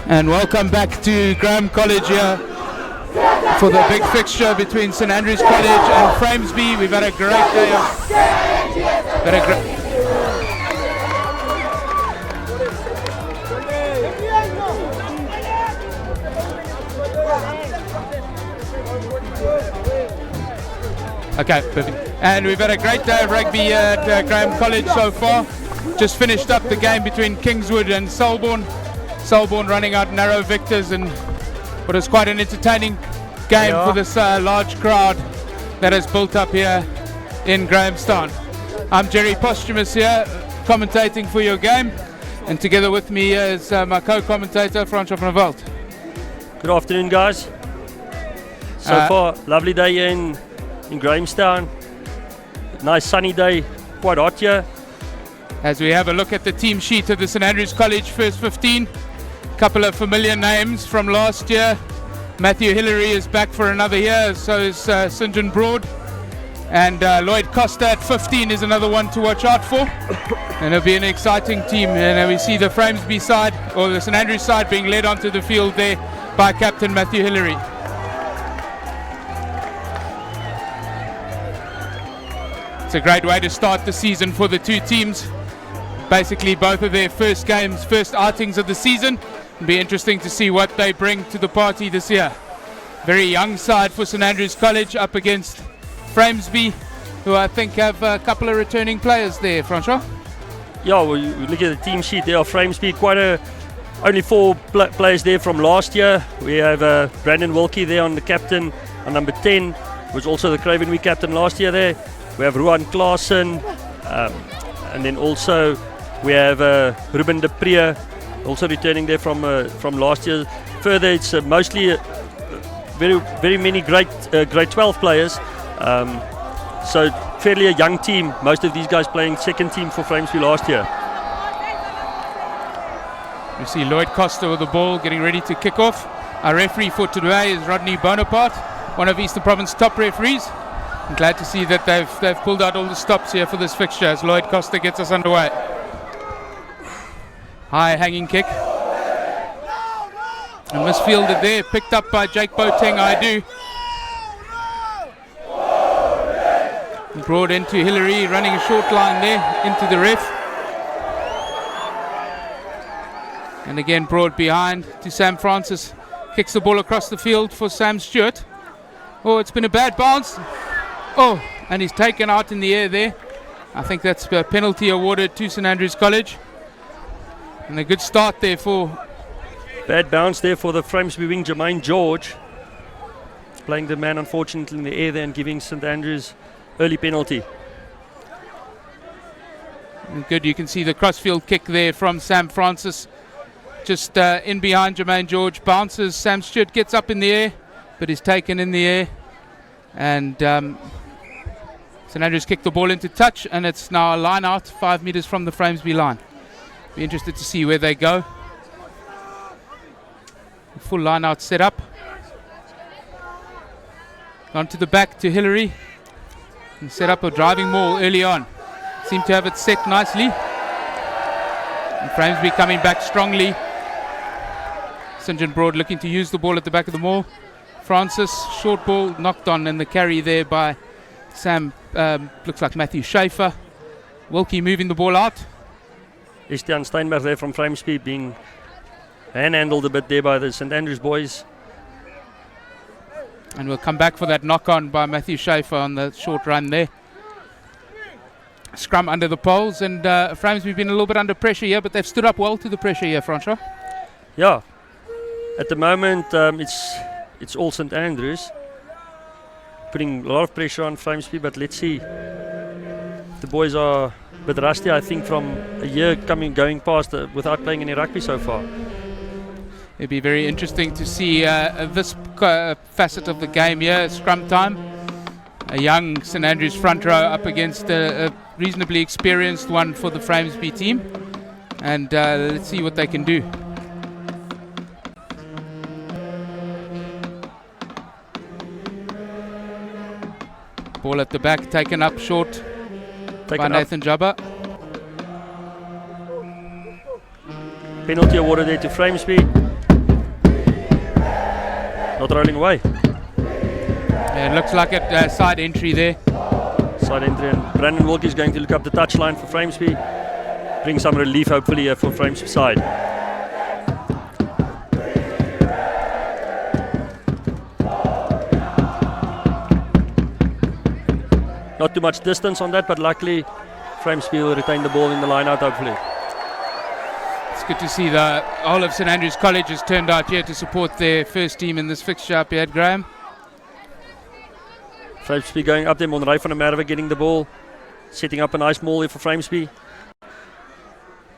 And welcome back to Graeme College here for the big fixture between St Andrews College and Framesby. We've had a great day And we've had a great day of rugby here at Graeme College so far. Just finished up the game between Kingswood and Selborne. Selborne running out narrow victors, and what is quite an entertaining game for this large crowd that has built up here in Grahamstown. I'm Jerry Posthumus here, commentating for your game, and together with me is my co-commentator Francois van der Walt. Good afternoon, guys. So far, lovely day here in Grahamstown. Nice sunny day, quite hot here. As we have a look at the team sheet of the St Andrews College first 15, couple of familiar names from last year. Matthew Hillary is back for another year, so is St John Broad, and Lloyd Costa at 15 is another one to watch out for, and it'll be an exciting team. And we see the Framesby side, or the St Andrews side, being led onto the field there by Captain Matthew Hillary. It's a great way to start the season for the two teams. Basically both of their first games, first outings of the season. It'll be interesting to see what they bring to the party this year. Very young side for St Andrews College up against Framesby, who I think have a couple of returning players there, Francois. Yeah, we look at the team sheet there of Framesby, only 4 players there from last year. We have Brandon Wilkie there on the captain, on number 10, was also the Cravenby captain last year there. We have Ruan Klaassen, and then also we have Ruben de Pree, also returning there from last year. Further, it's mostly very many grade 12 players. So fairly a young team. Most of these guys playing second team for Framesby last year. We see Lloyd Costa with the ball, getting ready to kick off. Our referee for today is Rodney Bonaparte, one of Eastern Province top referees. I'm glad to see that they've pulled out all the stops here for this fixture as Lloyd Costa gets us underway. High hanging kick. And misfielded there, picked up by Jake Boateng, I do. Brought into Hillary, running a short line there, into the ref. And again brought behind to Sam Francis. Kicks the ball across the field for Sam Stewart. Oh, it's been a bad bounce. Oh, and he's taken out in the air there. I think that's a penalty awarded to St Andrews College. And a good start there for... Bad bounce there for the Framesby wing, Jermaine George. Playing the man, unfortunately, in the air there and giving St Andrews early penalty. And good, you can see the crossfield kick there from Sam Francis. Just in behind Jermaine George, bounces. Sam Stewart gets up in the air, but is taken in the air. And St Andrews kicked the ball into touch, and it's now a line out 5 meters from the Framesby line. Be interested to see where they go. Full line out set up. Gone to the back to Hillary. And set up a driving maul early on. Seem to have it set nicely. And Framesby coming back strongly. St John Broad looking to use the ball at the back of the maul. Francis, short ball knocked on, and the carry there by Sam, looks like Matthew Schaefer. Wilkie moving the ball out. Estienne Steinberg there from Framesby being handled a bit there by the St Andrews boys. And we'll come back for that knock on by Matthew Schaefer on the short run there. Scrum under the poles, and Framesby been a little bit under pressure here, but they've stood up well to the pressure here, Francois. Yeah, at the moment it's all St Andrews putting a lot of pressure on Framesby, but let's see. The boys are a bit rusty, I think, from a year going past without playing any rugby so far. It'd be very interesting to see this facet of the game here, scrum time. A young St Andrews front row up against a reasonably experienced one for the Framesby team. And let's see what they can do. Ball at the back, taken up short by Nathan Jabba. Penalty awarded there to Framesby. not rolling away. Yeah, it looks like a side entry there. Side entry, and Brandon Wilkie is going to look up the touchline for Framesby. Bring some relief hopefully here for Framesby side. Not too much distance on that, but luckily Framesby will retain the ball in the line out hopefully. It's good to see the whole of St Andrews College has turned out here to support their first team in this fixture up here at Graham. Framesby going up there, Monray van der Merwe getting the ball, setting up a nice maul here for Framesby.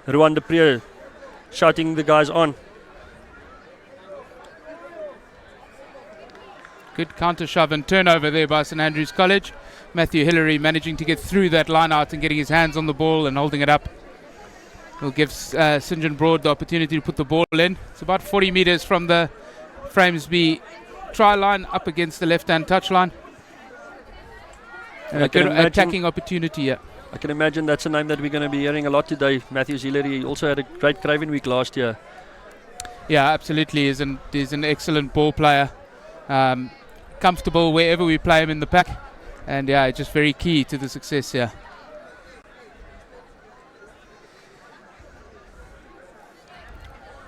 Ruan de Pre shouting the guys on. Good counter shove and turnover there by St Andrews College. Matthew Hillary managing to get through that line out and getting his hands on the ball and holding it up. Will give St John Broad the opportunity to put the ball in. It's about 40 metres from the Framesby try line up against the left-hand touch line. And a good attacking opportunity here. I can imagine that's a name that we're going to be hearing a lot today. Matthew Hillary also had a great Craven week last year. Yeah, absolutely. He's an excellent ball player. Comfortable wherever we play him in the pack. And yeah, just very key to the success here.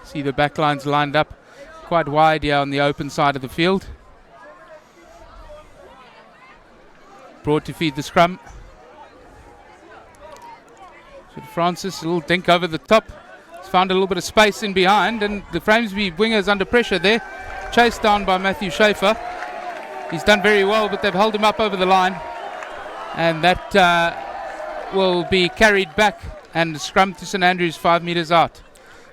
See the back lines lined up quite wide here on the open side of the field. Broad to feed the scrum. So Francis, a little dink over the top. He's found a little bit of space in behind, and the Framesby wingers under pressure there. Chased down by Matthew Schaefer. He's done very well, but they've held him up over the line. And that will be carried back and scrum to St Andrews 5 metres out.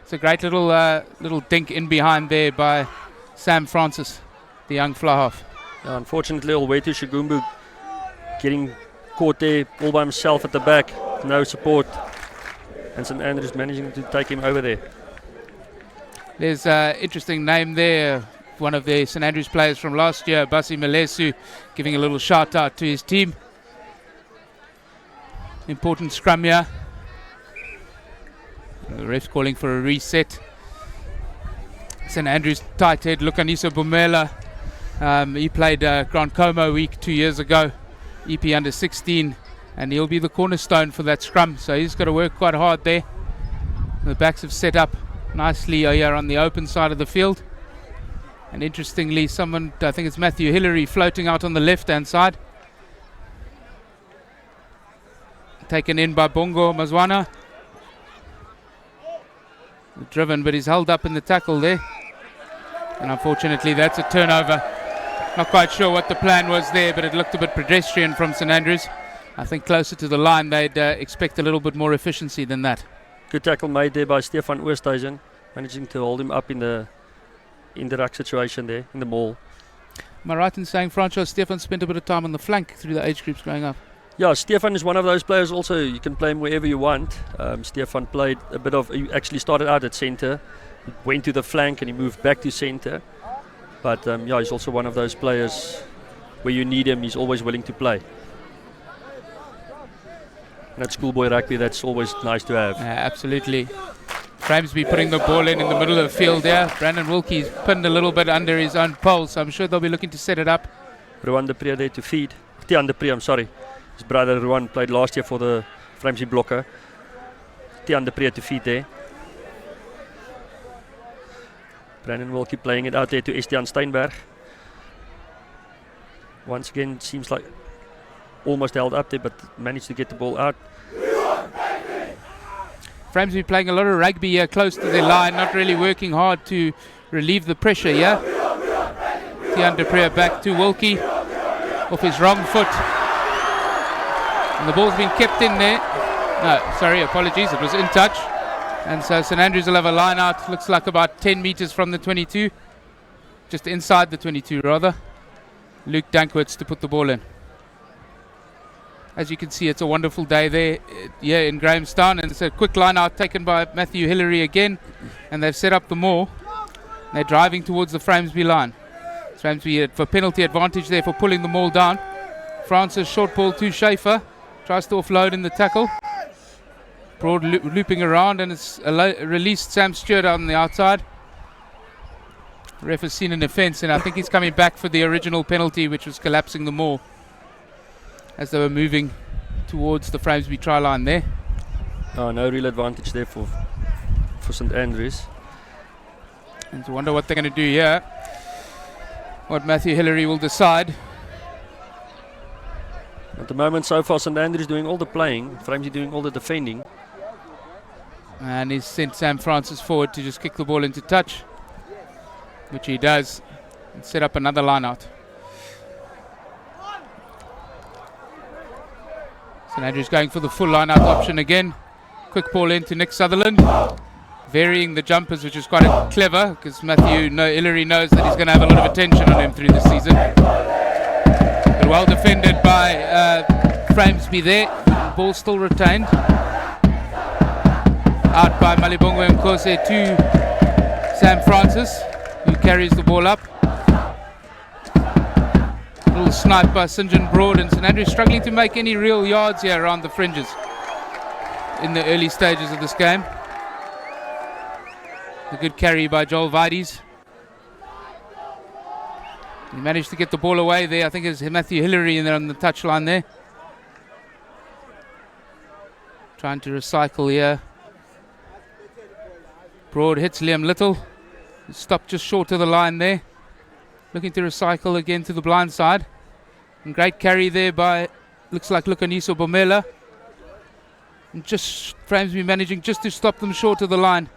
It's a great little dink in behind there by Sam Francis, the young fly half. Yeah, unfortunately, Olwetu Shagumbu getting caught there all by himself at the back, no support, and St Andrews managing to take him over there. There's an interesting name there, one of the St Andrews players from last year, Basi Malesu, giving a little shout out to his team. Important scrum here. The ref's calling for a reset. St Andrews tight head Lukanisa Bumela. He played Grand Como week 2 years ago, EP under 16, and he'll be the cornerstone for that scrum. So he's got to work quite hard there. The backs have set up nicely here on the open side of the field. And interestingly, someone, I think it's Matthew Hillary, floating out on the left-hand side. Taken in by Bongo Mazwana. Driven, but he's held up in the tackle there. And unfortunately, that's a turnover. Not quite sure what the plan was there, but it looked a bit pedestrian from St Andrews. I think closer to the line, they'd expect a little bit more efficiency than that. Good tackle made there by Stefan Oosthuizen, managing to hold him up in the ruck situation there, in the maul. Am I right in saying, Francois, Stefan spent a bit of time on the flank through the age groups growing up? Yeah, Stefan is one of those players also. You can play him wherever you want. Stefan played a bit of, he actually started out at centre, went to the flank and he moved back to centre. But yeah, he's also one of those players where you need him, he's always willing to play. And at schoolboy rugby, that's always nice to have. Absolutely. Framesby putting the ball in the middle of the field there. Brandon Wilkie's pinned a little bit under his own pole, so I'm sure they'll be looking to set it up. Ruan de Pre there to feed. Tian de Pre, I'm sorry. His brother Ruan played last year for the Framesby blocker. Tian de Pre to feed there. Brandon Wilkie playing it out there to Estian Steinberg. Once again, seems like almost held up there, but managed to get the ball out. Framesby playing a lot of rugby here close to their line, not really working hard to relieve the pressure here. Tian de Pre back to Wilkie off his wrong foot. And the ball's been kept in there. No, sorry, apologies, it was in touch. And so St Andrews will have a line out, looks like about 10 metres from the 22. Just inside the 22 rather. Luke Dankwitz to put the ball in. As you can see, it's a wonderful day there in Grahamstown, and it's a quick line out taken by Matthew Hillary again, and they've set up the maul. They're driving towards the Framesby line. Framesby for penalty advantage there for pulling the maul down. Francis short ball to Schaefer, tries to offload in the tackle. Broad looping around, and it's released Sam Stewart on the outside. Ref has seen an offence, and I think he's coming back for the original penalty, which was collapsing the maul as they were moving towards the Framesby try line there. Oh, no real advantage there for St Andrews. And to wonder what they're going to do here. What Matthew Hillary will decide. At the moment, so far, St Andrews doing all the playing, Framesby doing all the defending. And he's sent Sam Francis forward to just kick the ball into touch, which he does, and set up another line out. St Andrews going for the full line out option again. Quick ball into Nick Sutherland, varying the jumpers, which is quite clever because Matthew Hillary knows that he's going to have a lot of attention on him through the season. But well defended by Framesby there. Ball still retained. Out by Malibongwe Mkose to Sam Francis, who carries the ball up. Little snipe by St John Broad, and St Andrews struggling to make any real yards here around the fringes in the early stages of this game. A good carry by Joel Vides. He managed to get the ball away there. I think it's Matthew Hillary in there on the touchline there. Trying to recycle here. Broad hits Liam Little. Stopped just short of the line there. Looking to recycle again to the blind side. And great carry there by, looks like Lukaniso Bomela. And just Framesby managing just to stop them short of the line.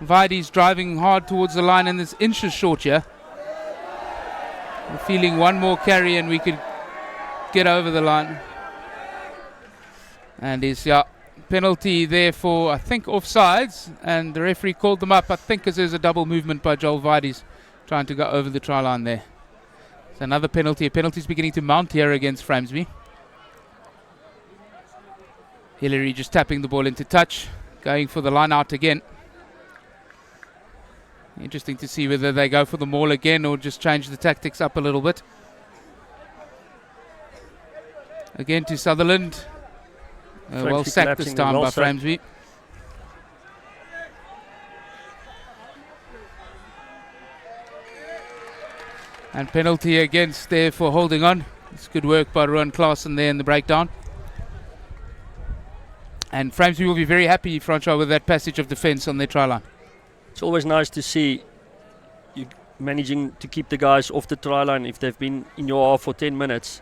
Vides driving hard towards the line, and it's inches short here. We're feeling one more carry and we could get over the line. And it's penalty there for, I think, offsides, and the referee called them up, I think, because there's a double movement by Joel Vides trying to go over the try line there. So another penalty. A penalty is beginning to mount here against Framesby. Hillary just tapping the ball into touch, going for the line out again. Interesting to see whether they go for the maul again or just change the tactics up a little bit. Again to Sutherland. Well sacked this time by Framesby. And penalty against there for holding on. It's good work by Rowan Klaassen there in the breakdown. And Framesby will be very happy, Francois, with that passage of defence on their try line. It's always nice to see you managing to keep the guys off the try line if they've been in your half for 10 minutes.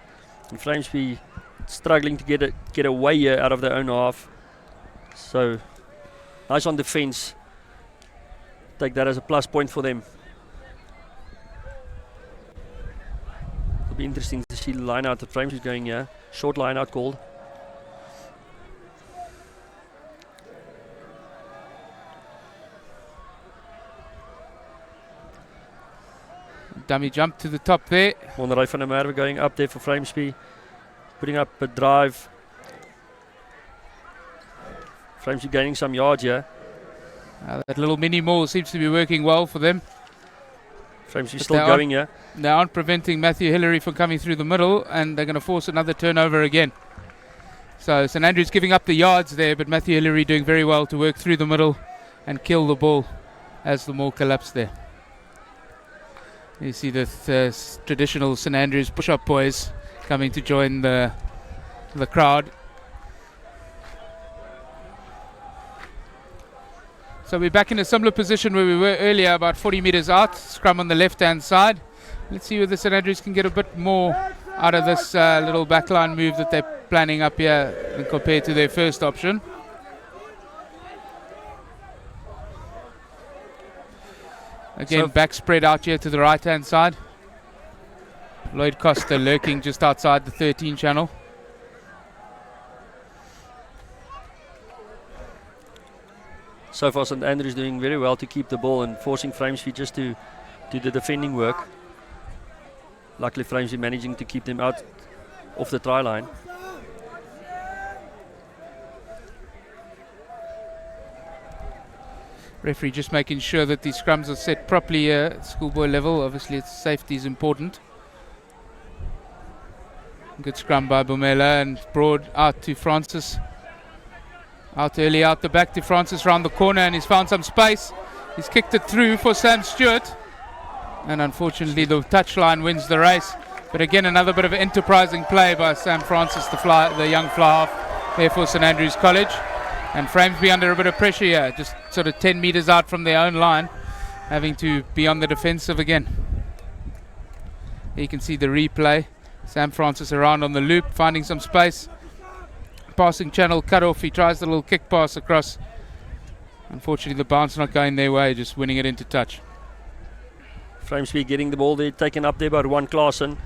And Framesby struggling to get away here out of their own half. So nice on defence. Take that as a plus point for them. It'll be interesting to see the line out that Framesby is going here. Short line out called. Dummy jump to the top there. Monrey van der Merwe going up there for Framesby. Putting up a drive. Framesby gaining some yards here. That little mini maul seems to be working well for them. Framesby still going here. They aren't preventing Matthew Hillary from coming through the middle, and they're going to force another turnover again. So St Andrews giving up the yards there, but Matthew Hillary doing very well to work through the middle and kill the ball as the maul collapsed there. You see the traditional St Andrews push-up boys coming to join the crowd. So we're back in a similar position where we were earlier, about 40 metres out. Scrum on the left-hand side. Let's see whether St Andrews can get a bit more out of this little backline move that they're planning up here compared to their first option. Again, back spread out here to the right-hand side. Lloyd Costa lurking just outside the 13 channel. So far, St Andrews doing very well to keep the ball and forcing Framesby just to do the defending work. Luckily, Framesby managing to keep them out off the try line. Referee just making sure that these scrums are set properly at schoolboy level. Obviously, safety is important. Good scrum by Bomela, and Broad out to Francis. Out early, out the back to Francis round the corner, and he's found some space. He's kicked it through for Sam Stewart. And unfortunately the touchline wins the race. But again, another bit of enterprising play by Sam Francis, the young fly half there for St Andrews College. And Framesby under a bit of pressure here, just sort of 10 metres out from their own line, having to be on the defensive again. You can see the replay. Sam Francis around on the loop, finding some space. Passing channel cut off. He tries the little kick pass across. Unfortunately, the bounce not going their way, just winning it into touch. Framesby getting the ball there, taken up there by Juan Klaassen.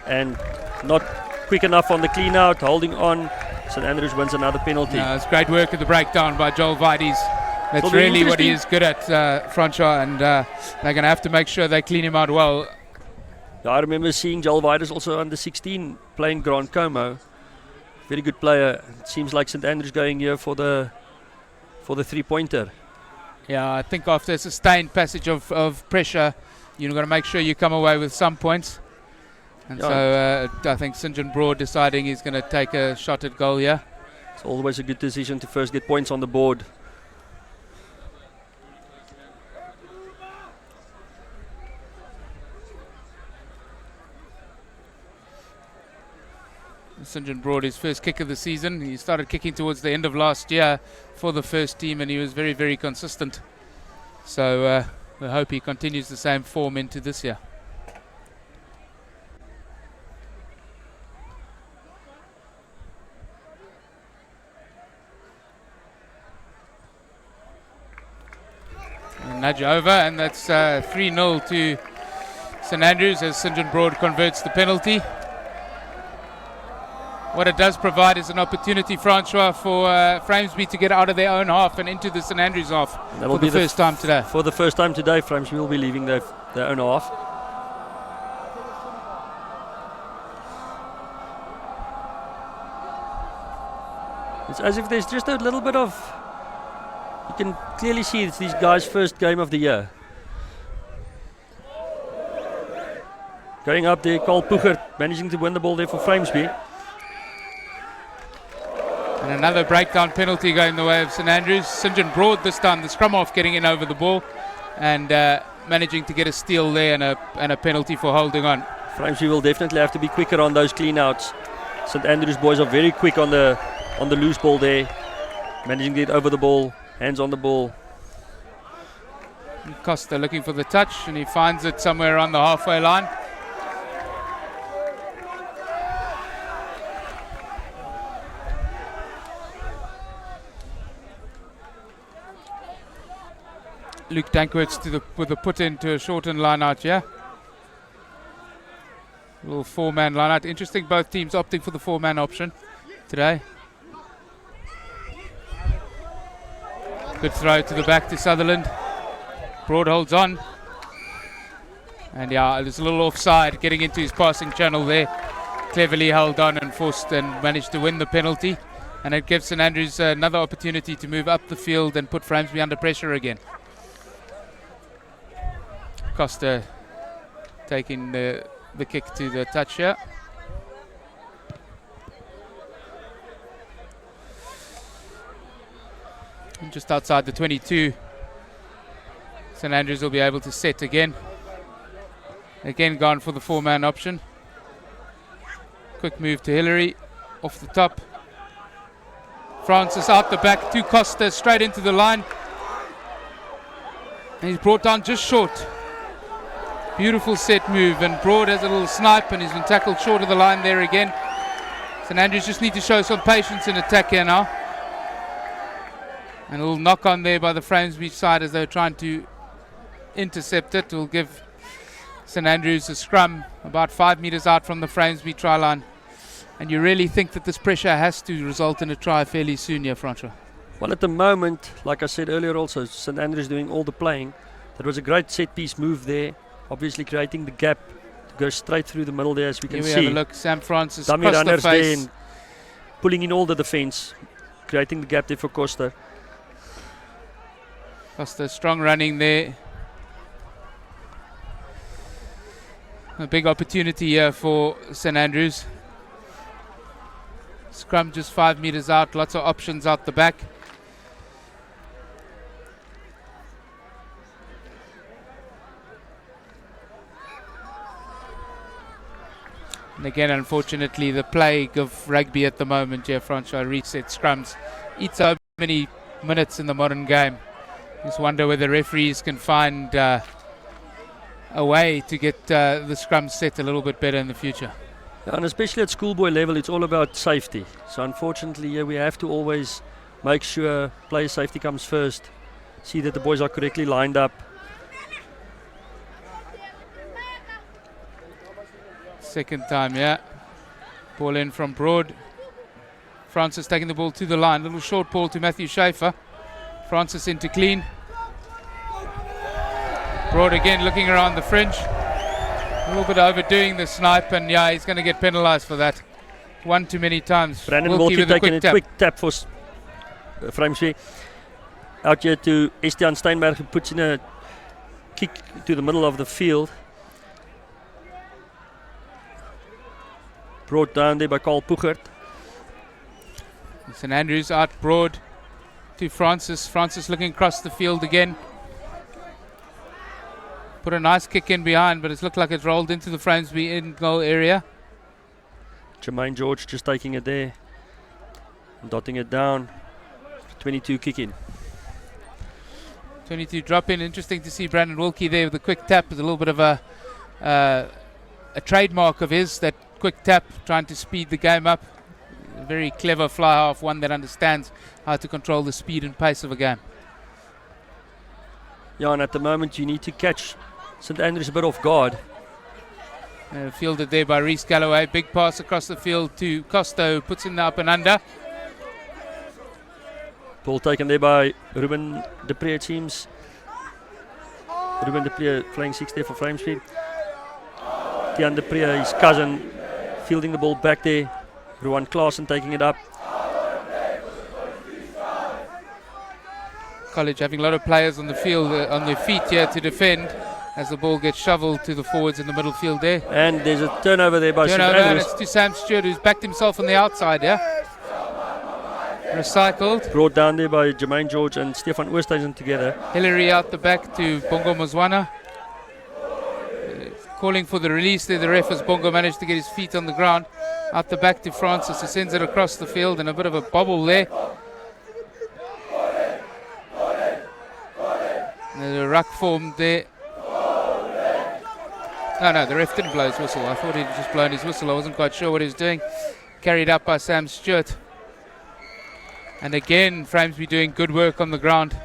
And not quick enough on the clean out, holding on. St Andrews wins another penalty. It's great work at the breakdown by Joel Vides. That's really what he is good at, Francois, and they're going to have to make sure they clean him out well. Yeah, I remember seeing Joel Vides also under 16 playing Grand Como. Very good player. It seems like St Andrews going here for the three-pointer. Yeah, I think after a sustained passage of pressure, you've got to make sure you come away with some points. And so I think St John Broad deciding he's going to take a shot at goal here. It's always a good decision to first get points on the board. St John Broad, his first kick of the season. He started kicking towards the end of last year for the first team, and he was very, very consistent. So we hope he continues the same form into this year. And nudge over, and that's 3-0 to St Andrews as St John Broad converts the penalty. What it does provide is an opportunity, Francois, for Framesby to get out of their own half and into the St Andrews half for the first time today. For the first time today, Framesby will be leaving their own half. It's as if there's just a little bit of... You can clearly see it's these guys' first game of the year. Going up there, Carl Puchert managing to win the ball there for Framesby. And another breakdown penalty going the way of St Andrews. St John Broad this time, the scrum half getting in over the ball and managing to get a steal there and a penalty for holding on. Framesby will definitely have to be quicker on those clean outs. St Andrews boys are very quick on the loose ball there, managing to get over the ball, hands on the ball. Costa looking for the touch, and he finds it somewhere around the halfway line. Luke Dankwitz with the put into a shortened line out here. Little four-man line out. Interesting, both teams opting for the four-man option today. Good throw to the back to Sutherland. Broad holds on. And yeah, there's a little offside getting into his passing channel there. Cleverly held on and forced and managed to win the penalty. And it gives St Andrews another opportunity to move up the field and put Framesby under pressure again. Costa taking the kick to the touch here. And just outside the 22. St Andrews will be able to set again. Again gone for the four-man option. Quick move to Hillary. Off the top. Francis out the back to Costa, straight into the line. And he's brought down just short. Beautiful set move, and Broad has a little snipe and he's been tackled short of the line there again. St Andrews just need to show some patience in attack here now. And a little knock on there by the Framesby side as they're trying to intercept it. Will give St Andrews a scrum about 5 metres out from the Framesby try line. And you really think that this pressure has to result in a try fairly soon here, Francois? Well, at the moment, like I said earlier also, St Andrews doing all the playing. That was a great set-piece move there. Obviously creating the gap to go straight through the middle there, as we can see. Here we have a look. Sam Francis dummy across runners the face. there, pulling in all the defence, creating the gap there for Costa. Costa strong running there. A big opportunity here for St Andrews. Scrum just 5 metres out, lots of options out the back. And again, unfortunately, the plague of rugby at the moment, Francois, reset scrums, eats so many minutes in the modern game. Just wonder whether referees can find a way to get the scrums set a little bit better in the future. Yeah, and especially at schoolboy level, it's all about safety. So unfortunately, we have to always make sure player safety comes first. See that the boys are correctly lined up. Second time, ball in from Broad. Francis taking the ball to the line. Little short ball to Matthew Schaefer. Francis into clean. Broad again looking around the fringe. A little bit overdoing the snipe, and he's going to get penalised for that. One too many times. Brandon Wilkie taking a quick tap for Framesby. Out here to Estienne Steinberg, who puts in a kick to the middle of the field. Brought down there by Carl Puchert. St Andrews out Broad to Francis. Francis looking across the field again. Put a nice kick in behind, but it's looked like it's rolled into the Framesby in goal area. Jermaine George just taking it there, dotting it down. 22 kick in. 22 drop in. Interesting to see Brandon Wilkie there with a quick tap. It's a little bit of a trademark of his, that quick tap, trying to speed the game up. A very clever fly half, one that understands how to control the speed and pace of a game. Yeah, and at the moment you need to catch St Andrews a bit off guard. Fielded there by Reece Galloway. Big pass across the field to Costa, who puts in the up and under. Ball taken there by Ruben Dupree, it seems. Ruben Dupree playing 6 there for Framesby. Tian Dupree, his cousin, fielding the ball back there. Ruan Klaasen taking it up. College having a lot of players on the field, on their feet here to defend as the ball gets shoveled to the forwards in the middle field there. And there's a turnover there by St Andrews. And it's to Sam Stewart, who's backed himself on the outside, Recycled. Brought down there by Jermaine George and Stefan Oosthuizen together. Hillary out the back to Bongo Mazwana. Calling for the release there, the ref, as Bongo managed to get his feet on the ground. Out the back to Francis, who sends it across the field, and a bit of a bobble there. There's a ruck formed there. No, the ref didn't blow his whistle. I thought he'd just blown his whistle. I wasn't quite sure what he was doing. Carried up by Sam Stewart. And again, Framesby doing good work on the ground.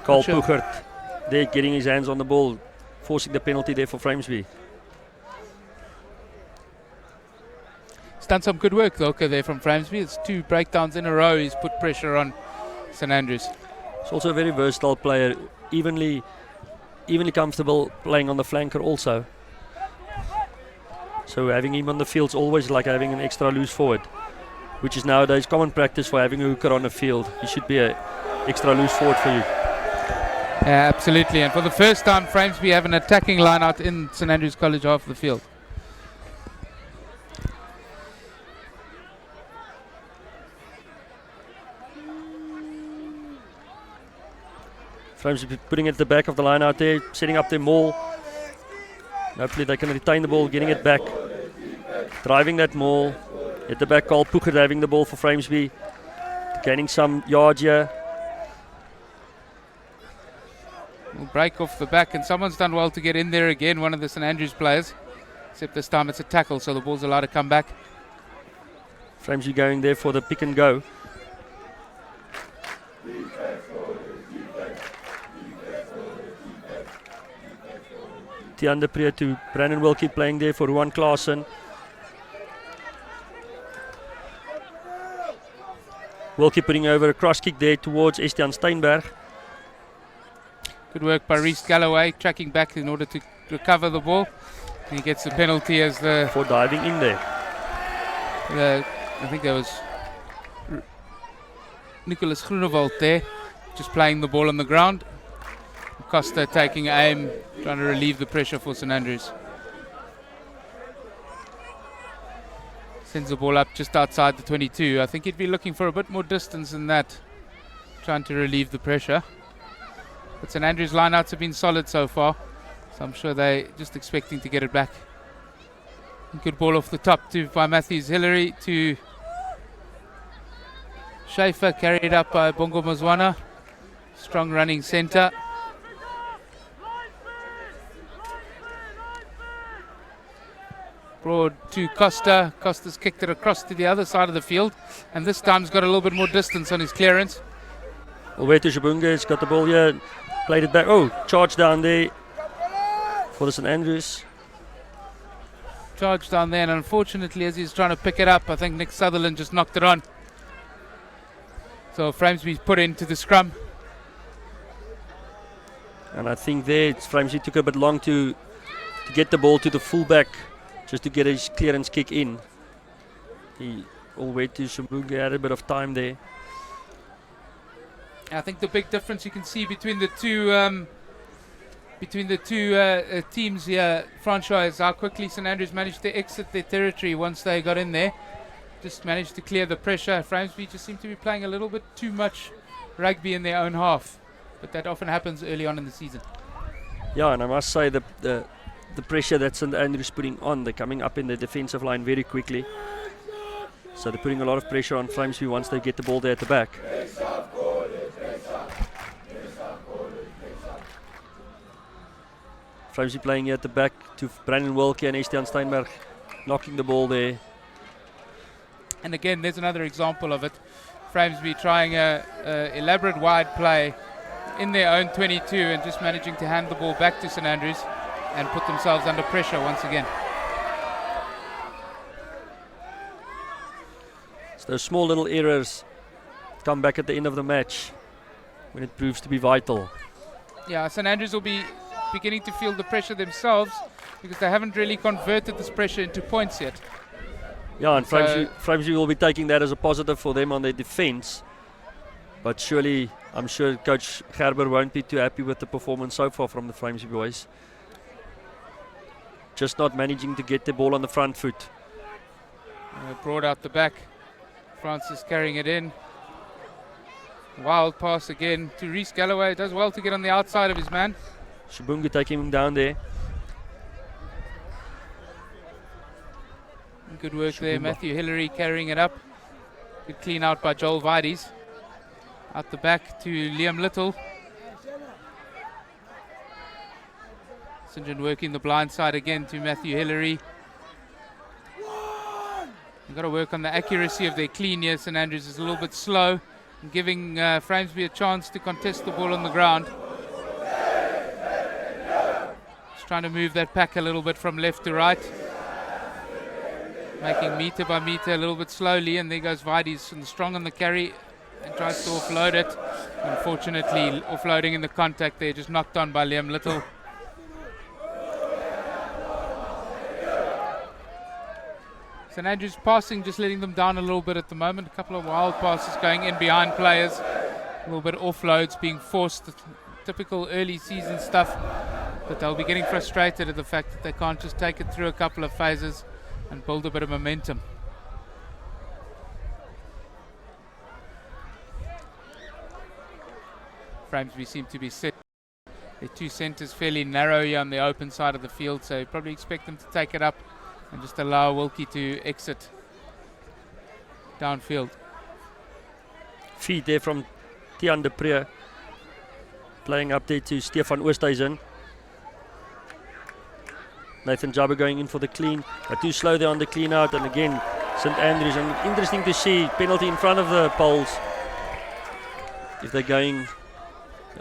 Carl Puchert there getting his hands on the ball, forcing the penalty there for Framesby. He's done some good work though there from Framesby. It's 2 breakdowns in a row. He's put pressure on St Andrews. He's also a very versatile player, evenly comfortable playing on the flanker also. So having him on the field is always like having an extra loose forward, which is nowadays common practice for having a hooker on the field. He should be an extra loose forward for you. Yeah, absolutely. And for the first time, Framesby have an attacking line out in St Andrews College half of the field. Framesby putting it at the back of the line out there, setting up their maul. Hopefully they can retain the ball, getting it back. Driving that maul. At the back, Carl Puchert having the ball for Framesby. Gaining some yards here. We'll break off the back, and someone's done well to get in there again, one of the St Andrews players. Except this time it's a tackle, so the ball's allowed to come back. Framesby going there for the pick and go. Tian Dupree to Brandon Wilkie playing there for Ruan Klaasen. Wilkie putting over a cross kick there towards Estienne Steinberg. Good work by Reece Galloway, tracking back in order to recover the ball. And he gets the penalty as for diving in there. I think there was Nicholas Groenewald there, just playing the ball on the ground. Costa taking aim, trying to relieve the pressure for St Andrews. Sends the ball up just outside the 22. I think he'd be looking for a bit more distance than that, trying to relieve the pressure. But St Andrews lineouts have been solid so far, so I'm sure they're just expecting to get it back. Good ball off the top by Matthews Hillary to Schaefer, carried up by Bongo Mazwana. Strong running centre. Broad to Costa. Costa's kicked it across to the other side of the field, and this time he's got a little bit more distance on his clearance. Alweer to Shabunga, he's got the ball here, played it back. Oh, charge down there for the St Andrews. Charge down there, and unfortunately, as he's trying to pick it up, I think Nick Sutherland just knocked it on. So Framesby's put into the scrum. And I think there, Framesby took a bit long to get the ball to the fullback, just to get his clearance kick in. He all went to Shabunga, had a bit of time there. I think the big difference you can see between the two teams here, franchise, how quickly St Andrews managed to exit their territory once they got in there. Just managed to clear the pressure. Framesby just seemed to be playing a little bit too much rugby in their own half, but that often happens early on in the season. Yeah, and I must say the pressure that St Andrews putting on, they're coming up in the defensive line very quickly. So they're putting a lot of pressure on Framesby once they get the ball there at the back. Framesby playing here at the back to Brandon Wilkie and Estienne Steinberg, knocking the ball there. And again, there's another example of it. Framesby trying a elaborate wide play in their own 22 and just managing to hand the ball back to St Andrews and put themselves under pressure once again. So those small little errors come back at the end of the match when it proves to be vital. Yeah, St Andrews will be beginning to feel the pressure themselves because they haven't really converted this pressure into points yet. Yeah, and Framesby will be taking that as a positive for them on their defence. But surely, I'm sure Coach Gerber won't be too happy with the performance so far from the Framesby boys. Just not managing to get the ball on the front foot. Broad out the back. Francis carrying it in. Wild pass again to Reece Galloway. Does well to get on the outside of his man. Shabunga taking him down there. Good work there. Matthew Hillary carrying it up. Good clean out by Joel Vides. Out the back to Liam Little. St John working the blind side again to Matthew Hillary. They've got to work on the accuracy of their clean here. St Andrews is a little bit slow, and giving Framesby a chance to contest the ball on the ground. Just trying to move that pack a little bit from left to right. Making metre by metre a little bit slowly, and there goes Vides and strong on the carry and tries to offload it. Unfortunately, offloading in the contact there, just knocked on by Liam Little. St Andrews passing, just letting them down a little bit at the moment. A couple of wild passes going in behind players. A little bit offloads being forced. Typical early season stuff. But they'll be getting frustrated at the fact that they can't just take it through a couple of phases and build a bit of momentum. Framesby seem to be set. Their two centres fairly narrow here on the open side of the field, so you probably expect them to take it up and just allow Wilkie to exit downfield. Feed there from Tian de Pre, playing up there to Stefan Oosthuizen. Nathan Jabba going in for the clean, but too slow there on the clean out, and again St Andrews, and interesting to see penalty in front of the poles. If they're going,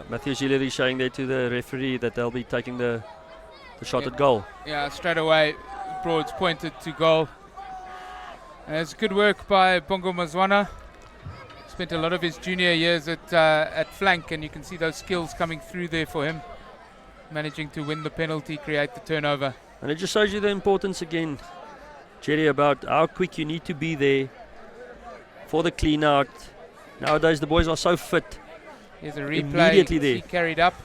Matthew Hillary showing there to the referee that they'll be taking the shot at goal. Yeah, straight away Broad's pointed to goal. And it's good work by Bongo Mazwana. Spent a lot of his junior years at flank, and you can see those skills coming through there for him. Managing to win the penalty, create the turnover. And it just shows you the importance again, Jerry, about how quick you need to be there for the clean out. Nowadays the boys are so fit. Here's a replay. Immediately there. He carried up,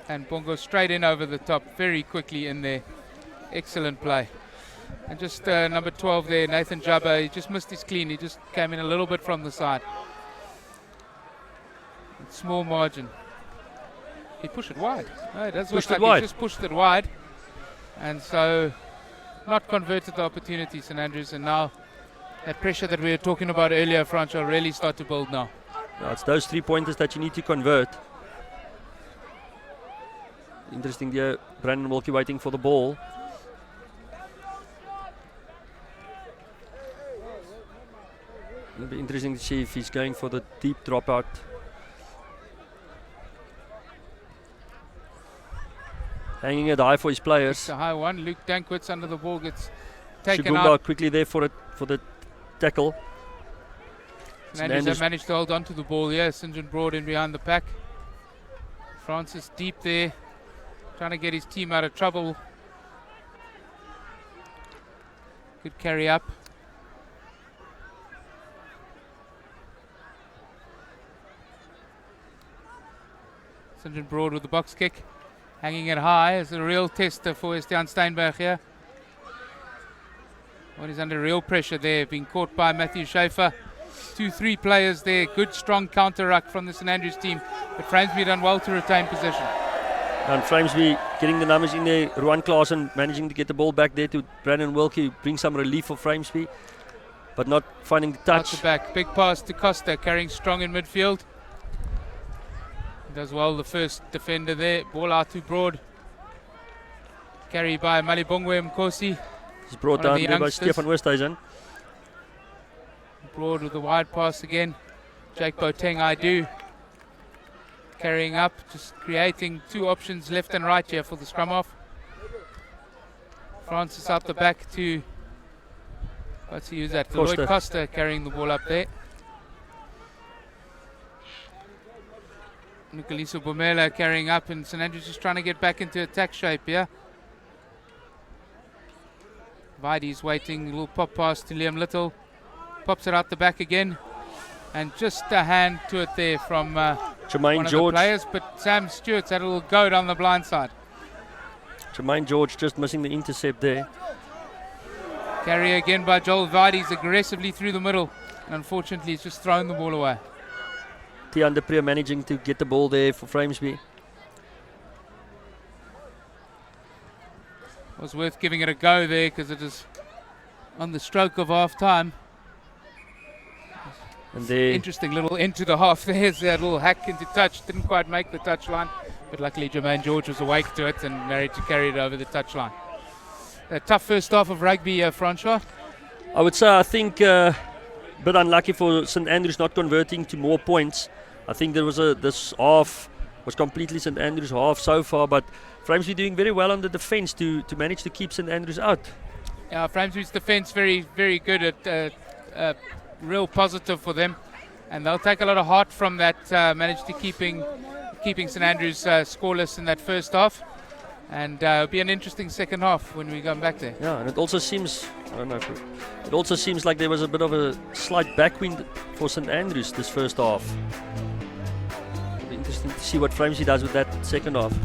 and Bongo straight in over the top, very quickly in there. Excellent play. And just number 12 there, Nathan Jabba, he just missed his clean. He just came in a little bit from the side. Small margin. He pushed it wide. No, it does look like he just pushed it wide. And so not converted the opportunity, St Andrews, and now that pressure that we were talking about earlier, France will really start to build now. Now it's those 3 pointers that you need to convert. Interesting there, Brandon Wilkie waiting for the ball. It'll be interesting to see if he's going for the deep dropout. Hanging it high for his players. It's a high one. Luke Dankwitz under the ball gets taken Shugumba out. quickly there for the tackle. St Andrews have managed to hold on to the ball. Yeah, St John Broad in behind the pack. Francis deep there, trying to get his team out of trouble. Good carry up. St John Broad with the box kick. Hanging it high is a real tester for Estiaan Steinberg here. Well, he's under real pressure there, being caught by Matthew Schaefer. 2-3 players there, good strong counter ruck from the St Andrews team, but Framesby done well to retain possession. And Framesby getting the numbers in there, Ruan Klaasen managing to get the ball back there to Brandon Wilkie, bring some relief for Framesby, but not finding the touch. Out the back, big pass to Costa, carrying strong in midfield. Does well, the first defender there, ball out to Broad. Carry by Malibongwe Mkosi. He's brought down there by Stefan Westhuizen. Broad with the wide pass again. Jake Boateng, I do. Carrying up, just creating two options left and right here for the scrum off. Francis out the back to, what's he use that? Lloyd Costa carrying the ball up there. Nicoliso Bomela carrying up, and St Andrews just trying to get back into attack shape here. Vidi's waiting, a little pop pass to Liam Little. Pops it out the back again, and just a hand to it there from Jermaine one of George. the players, but Sam Stewart's had a little go down the blind side. Jermaine George just missing the intercept there. Carry again by Joel Vidi's aggressively through the middle, and unfortunately he's just thrown the ball away. Tian de Pre managing to get the ball there for Framesby. It was worth giving it a go there because it is on the stroke of half time. And there, interesting little into the half. There's that little hack into touch. Didn't quite make the touchline, but luckily Jermaine George was awake to it and managed to carry it over the touchline. A tough first half of rugby, Francois. I would say, I think a bit unlucky for St Andrews not converting to more points. I think there was this half was completely St Andrews half so far, but Framesby doing very well on the defence to manage to keep St Andrews out. Yeah, Framesby's defence very, very good at real positive for them, and they'll take a lot of heart from that. Managed to keeping St Andrews scoreless in that first half, and it'll be an interesting second half when we come back there. Yeah, and it also seems, I don't know, it also seems like there was a bit of a slight backwind for St Andrews this first half. It'll be interesting to see what Framesby does with that second half.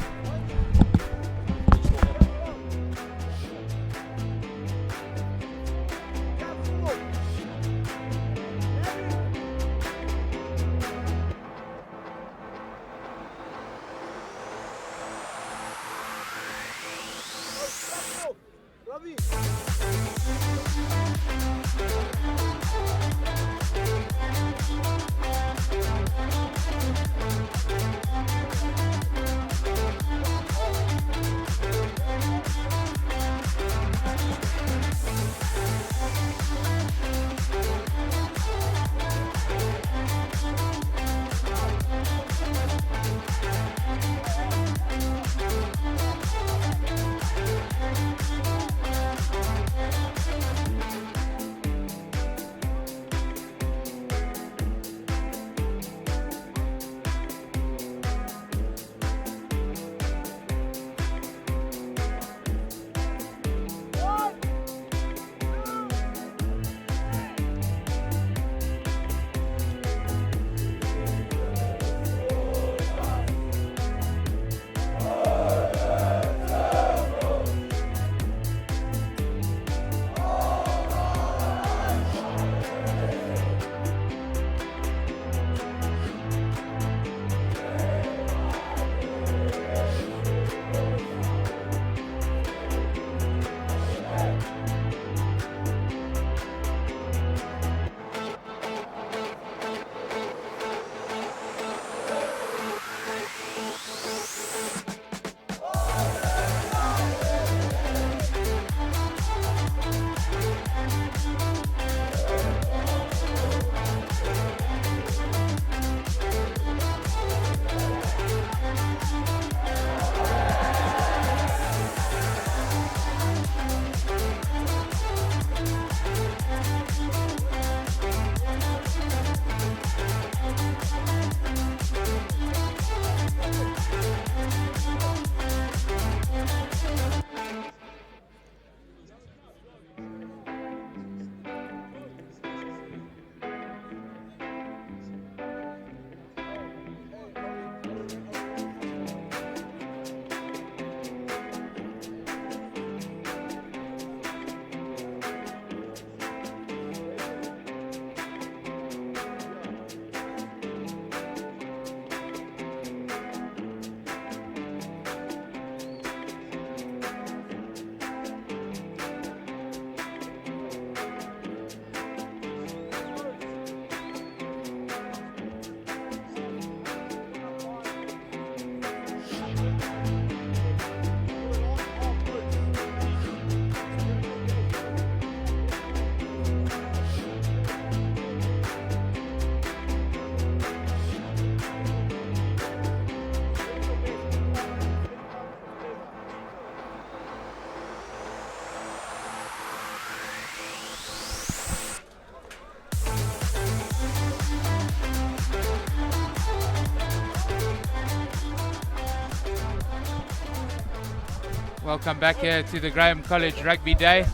Welcome back here to the Graeme College Rugby Day.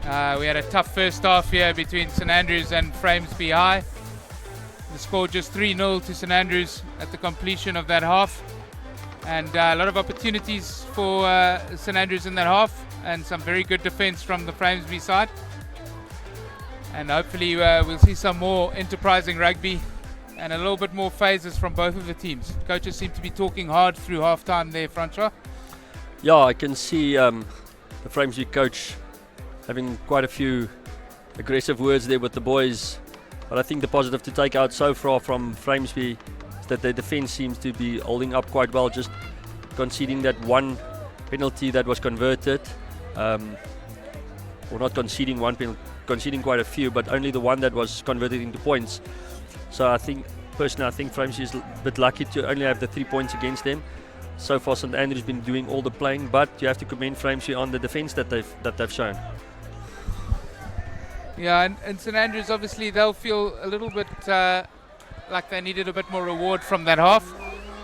We had a tough first half here between St Andrews and Framesby High. The score just 3-0 to St Andrews at the completion of that half. And a lot of opportunities for St Andrews in that half, and some very good defence from the Framesby side. And hopefully we'll see some more enterprising rugby and a little bit more phases from both of the teams. Coaches seem to be talking hard through half-time there, Francois. Yeah, I can see the Framesby coach having quite a few aggressive words there with the boys. But I think the positive to take out so far from Framesby is that their defence seems to be holding up quite well, just conceding that one penalty that was converted. Or not conceding one penalty, conceding quite a few, but only the one that was converted into points. So I think Framesby is a bit lucky to only have the 3 points against them. So far St Andrews been doing all the playing, but you have to commend Framesby on the defence that they've shown. Yeah, and St Andrews, obviously they'll feel a little bit like they needed a bit more reward from that half,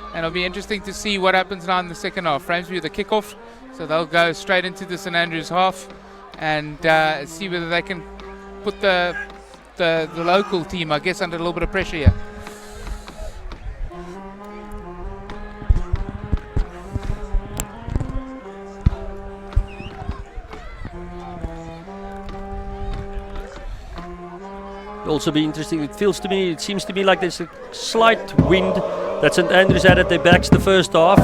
and it'll be interesting to see what happens now in the second half. Framesby with the kick-off, so they'll go straight into the St Andrews half and see whether they can put the local team, I guess, under a little bit of pressure here. It'll also be interesting. It seems to me like there's a slight wind that St Andrews had at their backs the first half.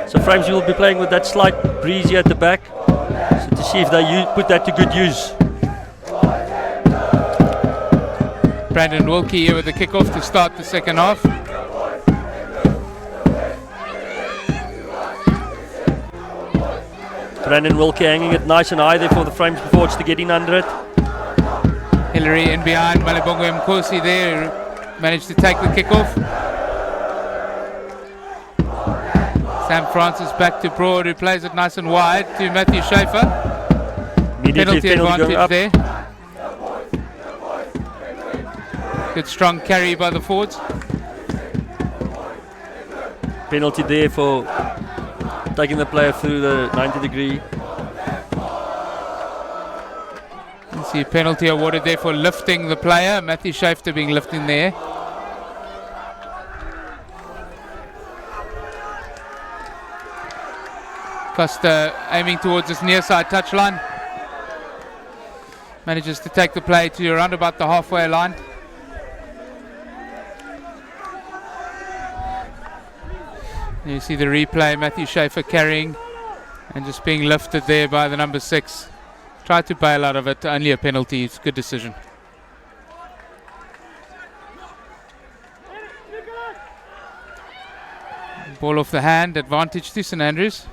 So Framesby will be playing with that slight breeze here at the back, so to see if they put that to good use. Brandon Wilkie here with the kick-off to start the second half. Brandon Wilkie hanging it nice and high there for the Framesby forwards to get in under it. Hillary in behind, Malibongwe Mkosi there, who managed to take the kick-off. Sam Francis back to Broad, who plays it nice and wide to Matthew Schaefer. Penalty advantage there. Good strong carry by the forwards. Penalty there for taking the player through the 90-degree. You see a penalty awarded there for lifting the player. Matthew Schaefer being lifted in there. Costa aiming towards his near side touchline. Manages to take the play to around about the halfway line. You see the replay, Matthew Schaefer carrying and just being lifted there by the number 6. Tried to bail out of it, only a penalty. It's a good decision. Ball off the hand, advantage to St Andrews.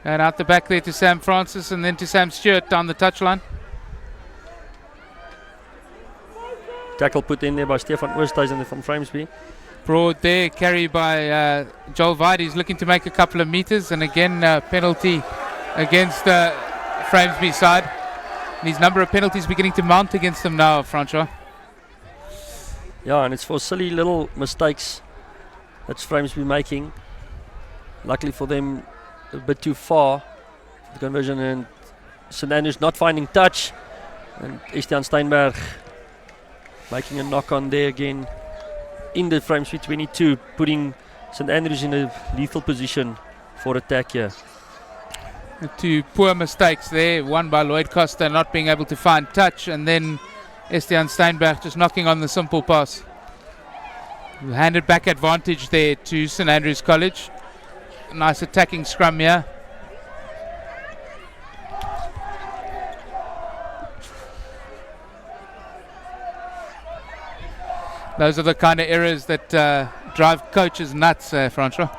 And out the back there to Sam Francis and then to Sam Stewart down the touchline. Tackle put in there by Stefan Oosthuizen from Framesby. Broad there, carry by Joel Vide. He's looking to make a couple of meters, and again penalty against the Framesby side. These number of penalties beginning to mount against them now, Francois. Yeah, and it's for silly little mistakes that's Framesby making. Luckily for them, a bit too far the conversion, and St Andrews not finding touch, and Estienne Steinberg making a knock on there again in the Framesby 22, putting St Andrews in a lethal position for attack here. Two poor mistakes there, one by Lloyd Costa not being able to find touch, and then Estienne Steinberg just knocking on the simple pass. Handed back advantage there to St Andrews College. Nice attacking scrum here. Those are the kind of errors that drive coaches nuts, Francois.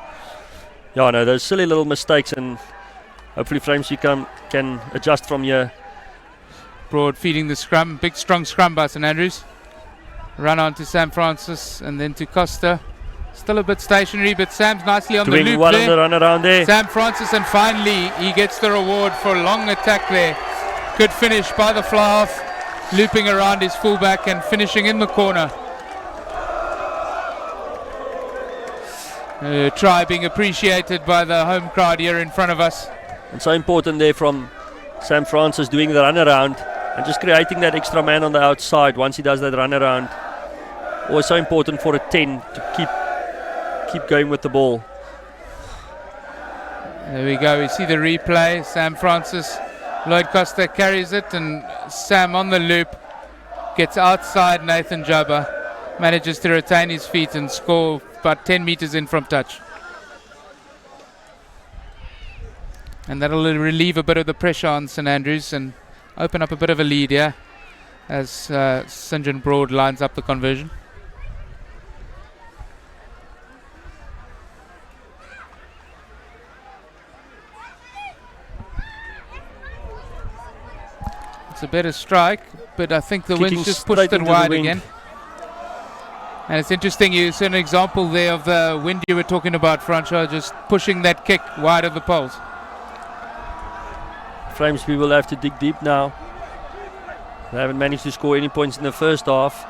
Yeah, no, those silly little mistakes, and hopefully Framesby can adjust from here. Broad feeding the scrum, big strong scrum by St Andrews. Run on to Sam Francis and then to Costa. Still a bit stationary, but Sam's nicely on Doing the loop well there. on the run around there. Sam Francis, and finally he gets the reward for a long attack there. Good finish by the fly half, looping around his fullback and finishing in the corner. Try being appreciated by the home crowd here in front of us. And so important there from Sam Francis doing the runaround and just creating that extra man on the outside once he does that runaround. Always so important for a 10 to keep going with the ball. There we go, we see the replay. Sam Francis, Lloyd Costa carries it, and Sam on the loop gets outside Nathan Jabba, manages to retain his feet and score about 10 meters in from touch. And that'll relieve a bit of the pressure on St Andrews and open up a bit of a lead here as St John Broad lines up the conversion. It's a better strike, but I think the wind's just pushed it wide again. And it's interesting, you saw an example there of the wind you were talking about, Francois, just pushing that kick wide of the poles. Framesby will have to dig deep now. They haven't managed to score any points in the first half.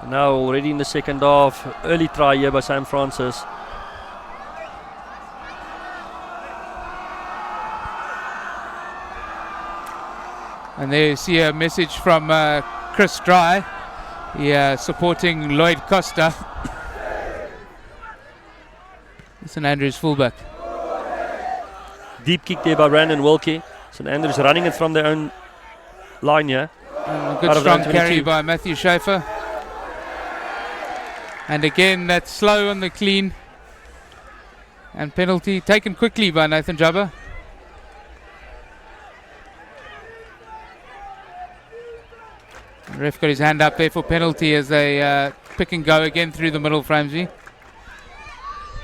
Now already in the second half, early try here by Sam Francis. And there you see a message from Chris Dry, supporting Lloyd Costa. St Andrews fullback. Deep kick there by Brandon Wilkie. St Andrews running it from their own line here. And a good strong carry by Matthew Schaefer. And again, that's slow on the clean. And penalty taken quickly by Nathan Jabba. The ref got his hand up there for penalty as they pick and go again through the middle, Framesby.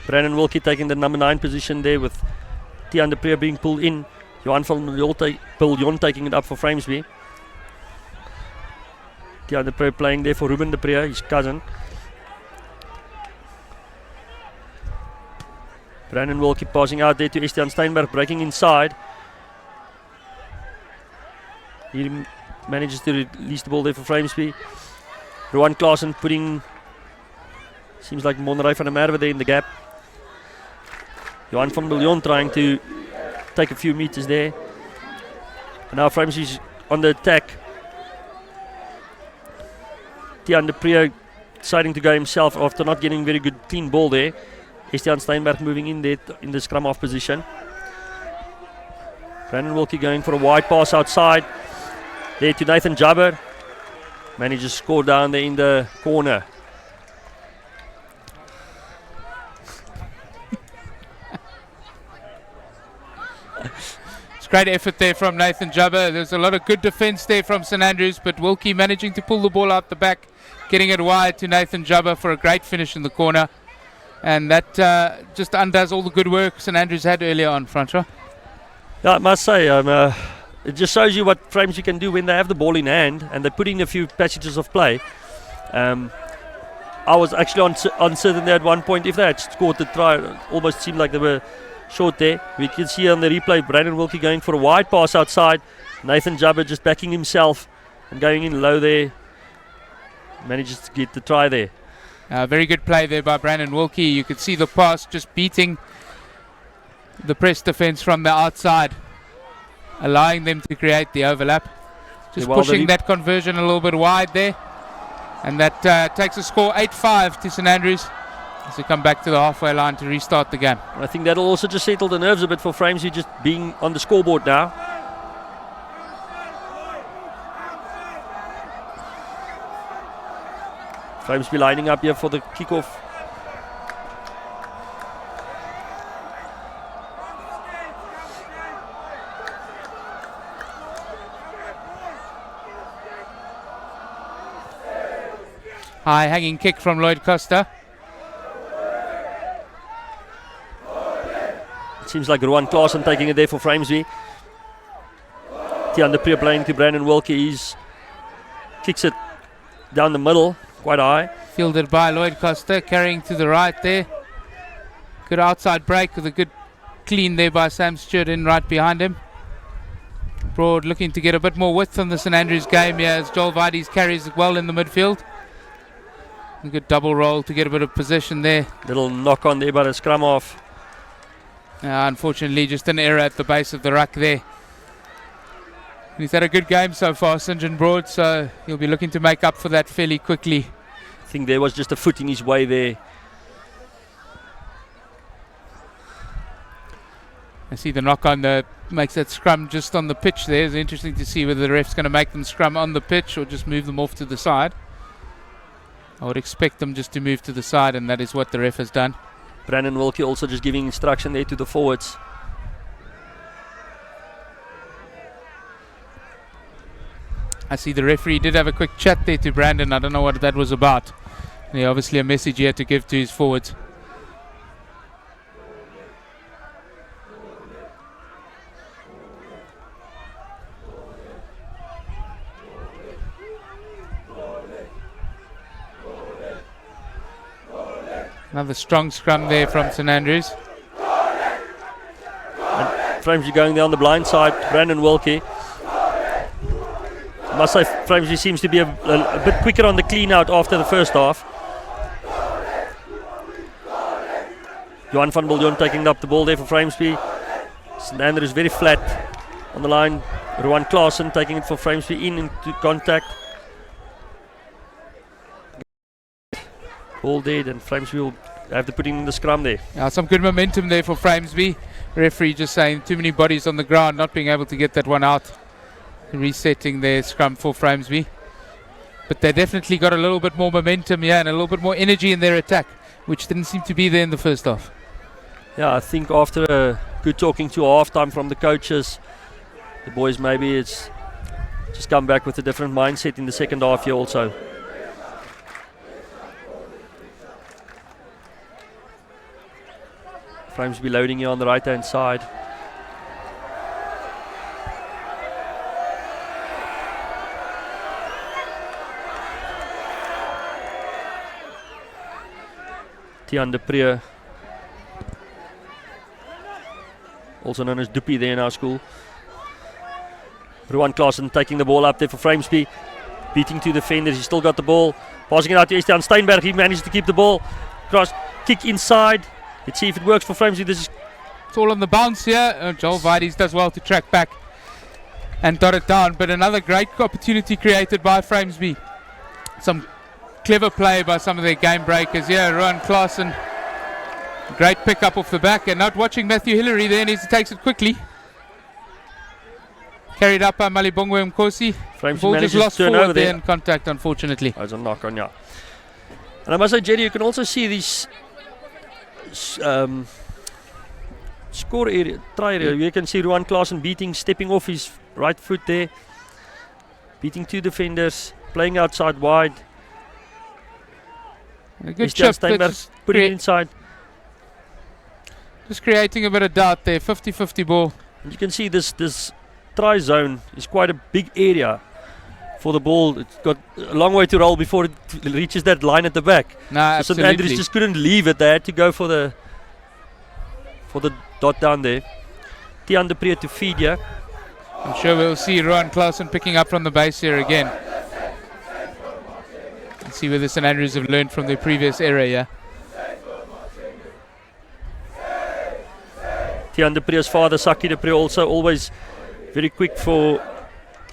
Brandon Wilkie taking the number 9 position there with Tian de Preer being pulled in. Johan van Biljon taking it up for Framesby. Tian de Preer playing there for Ruben de Preer, his cousin. Brandon Wilkie passing out there to Estienne Steinberg, breaking inside. He manages to release the ball there for Framesby. Rowan Klaasen putting, seems like Monrey van der Merwe there in the gap. Johan van Biljon trying to take a few meters there. And now Framesby's on the attack. Tian de Preer deciding to go himself after not getting very good clean ball there. Estienne Steinberg moving in there in the scrum half position. Brandon Wilkie going for a wide pass outside. There to Nathan Jabber. Manages to score down there in the corner. It's great effort there from Nathan Jabber. There's a lot of good defence there from St Andrews, but Wilkie managing to pull the ball out the back, getting it wide to Nathan Jabber for a great finish in the corner. And that just undoes all the good work St Andrews had earlier on, Francois. Yeah, I must say, it just shows you what Framesby can do when they have the ball in hand and they put in a few passages of play. I was actually uncertain there at one point if they had scored the try. It almost seemed like they were short there. We can see on the replay Brandon Wilkie going for a wide pass outside. Nathan Jabber just backing himself and going in low there. Manages to get the try there. Very good play there by Brandon Wilkie. You could see the pass just beating the press defence from the outside, allowing them to create the overlap. Just pushing that conversion a little bit wide there. And that takes a score 8-5 to St Andrews as they come back to the halfway line to restart the game. I think that'll also just settle the nerves a bit for Framesby just being on the scoreboard now. Framesby lining up here for the kickoff. High hanging kick from Lloyd Costa. It seems like Rowan Klaasen taking it there for Framesby. Tian de Preer playing to Brandon Wilkie. He kicks it down the middle, quite high. Fielded by Lloyd Costa, carrying to the right there. Good outside break with a good clean there by Sam Stewart in right behind him. Broad looking to get a bit more width on the St Andrews game here as Joel Vides carries well in the midfield. A good double roll to get a bit of position there. Little knock on there by the scrum half. Unfortunately, just an error at the base of the ruck there. He's had a good game so far, St. John Broad, so he'll be looking to make up for that fairly quickly. I think there was just a foot in his way there. I see the knock on the makes that scrum just on the pitch there. It's interesting to see whether the ref's going to make them scrum on the pitch or just move them off to the side. I would expect them just to move to the side, and that is what the ref has done. Brandon Wilkie also just giving instruction there to the forwards. I see the referee did have a quick chat there to Brandon. I don't know what that was about. Yeah, obviously a message he had to give to his forwards. Another strong scrum there from St Andrews. Framesby going there on the blind side. Brandon Wilkie. I must say Framesby seems to be a bit quicker on the clean out after the first half. Johan van Biljon taking up the ball there for Framesby. St Andrews very flat on the line. Rowan Klaasen taking it for Framesby into contact. Ball dead, and Framesby will have to put in the scrum there. Yeah, some good momentum there for Framesby. Referee just saying too many bodies on the ground, not being able to get that one out. Resetting their scrum for Framesby. But they definitely got a little bit more momentum here and a little bit more energy in their attack, which didn't seem to be there in the first half. Yeah, I think after a good talking to half-time from the coaches, the boys maybe it's just come back with a different mindset in the second half here also. Framesby loading here on the right-hand side. Tian de Pre, also known as Doopie there in our school. Rowan Klaasen taking the ball up there for Framesby, beating two defenders. He's still got the ball, passing it out to Estian Steinberg. He managed to keep the ball. Cross kick inside. Let's see if it works for Framesby. It's all on the bounce here. Joel Vides does well to track back and dot it down, but another great opportunity created by Framesby. Some clever play by some of their game breakers. Yeah, Rowan Klaasen, great pick up off the back, and not watching Matthew Hillary there, and he takes it quickly. Carried up by Malibongwe Mkosi. Ball just lost forward there in contact, unfortunately. There's a knock on, yeah. And I must say, Jerry, you can also see these score area, try area. You can see Rowan Klaasen stepping off his right foot there, beating two defenders, playing outside wide. A good chip, putting it inside. Just creating a bit of doubt there, 50-50 ball. And you can see this try zone is quite a big area for the ball. It's got a long way to roll before it reaches that line at the back. Nah, so St Andrews just couldn't leave it. They had to go for the dot down there. Tian de Pre to feed here. I'm sure we'll see Rowan Klaasen picking up from the base here again. Let's see whether St Andrews have learned from their previous error here. Tian de Pre's father, Saki de Pre, also always very quick for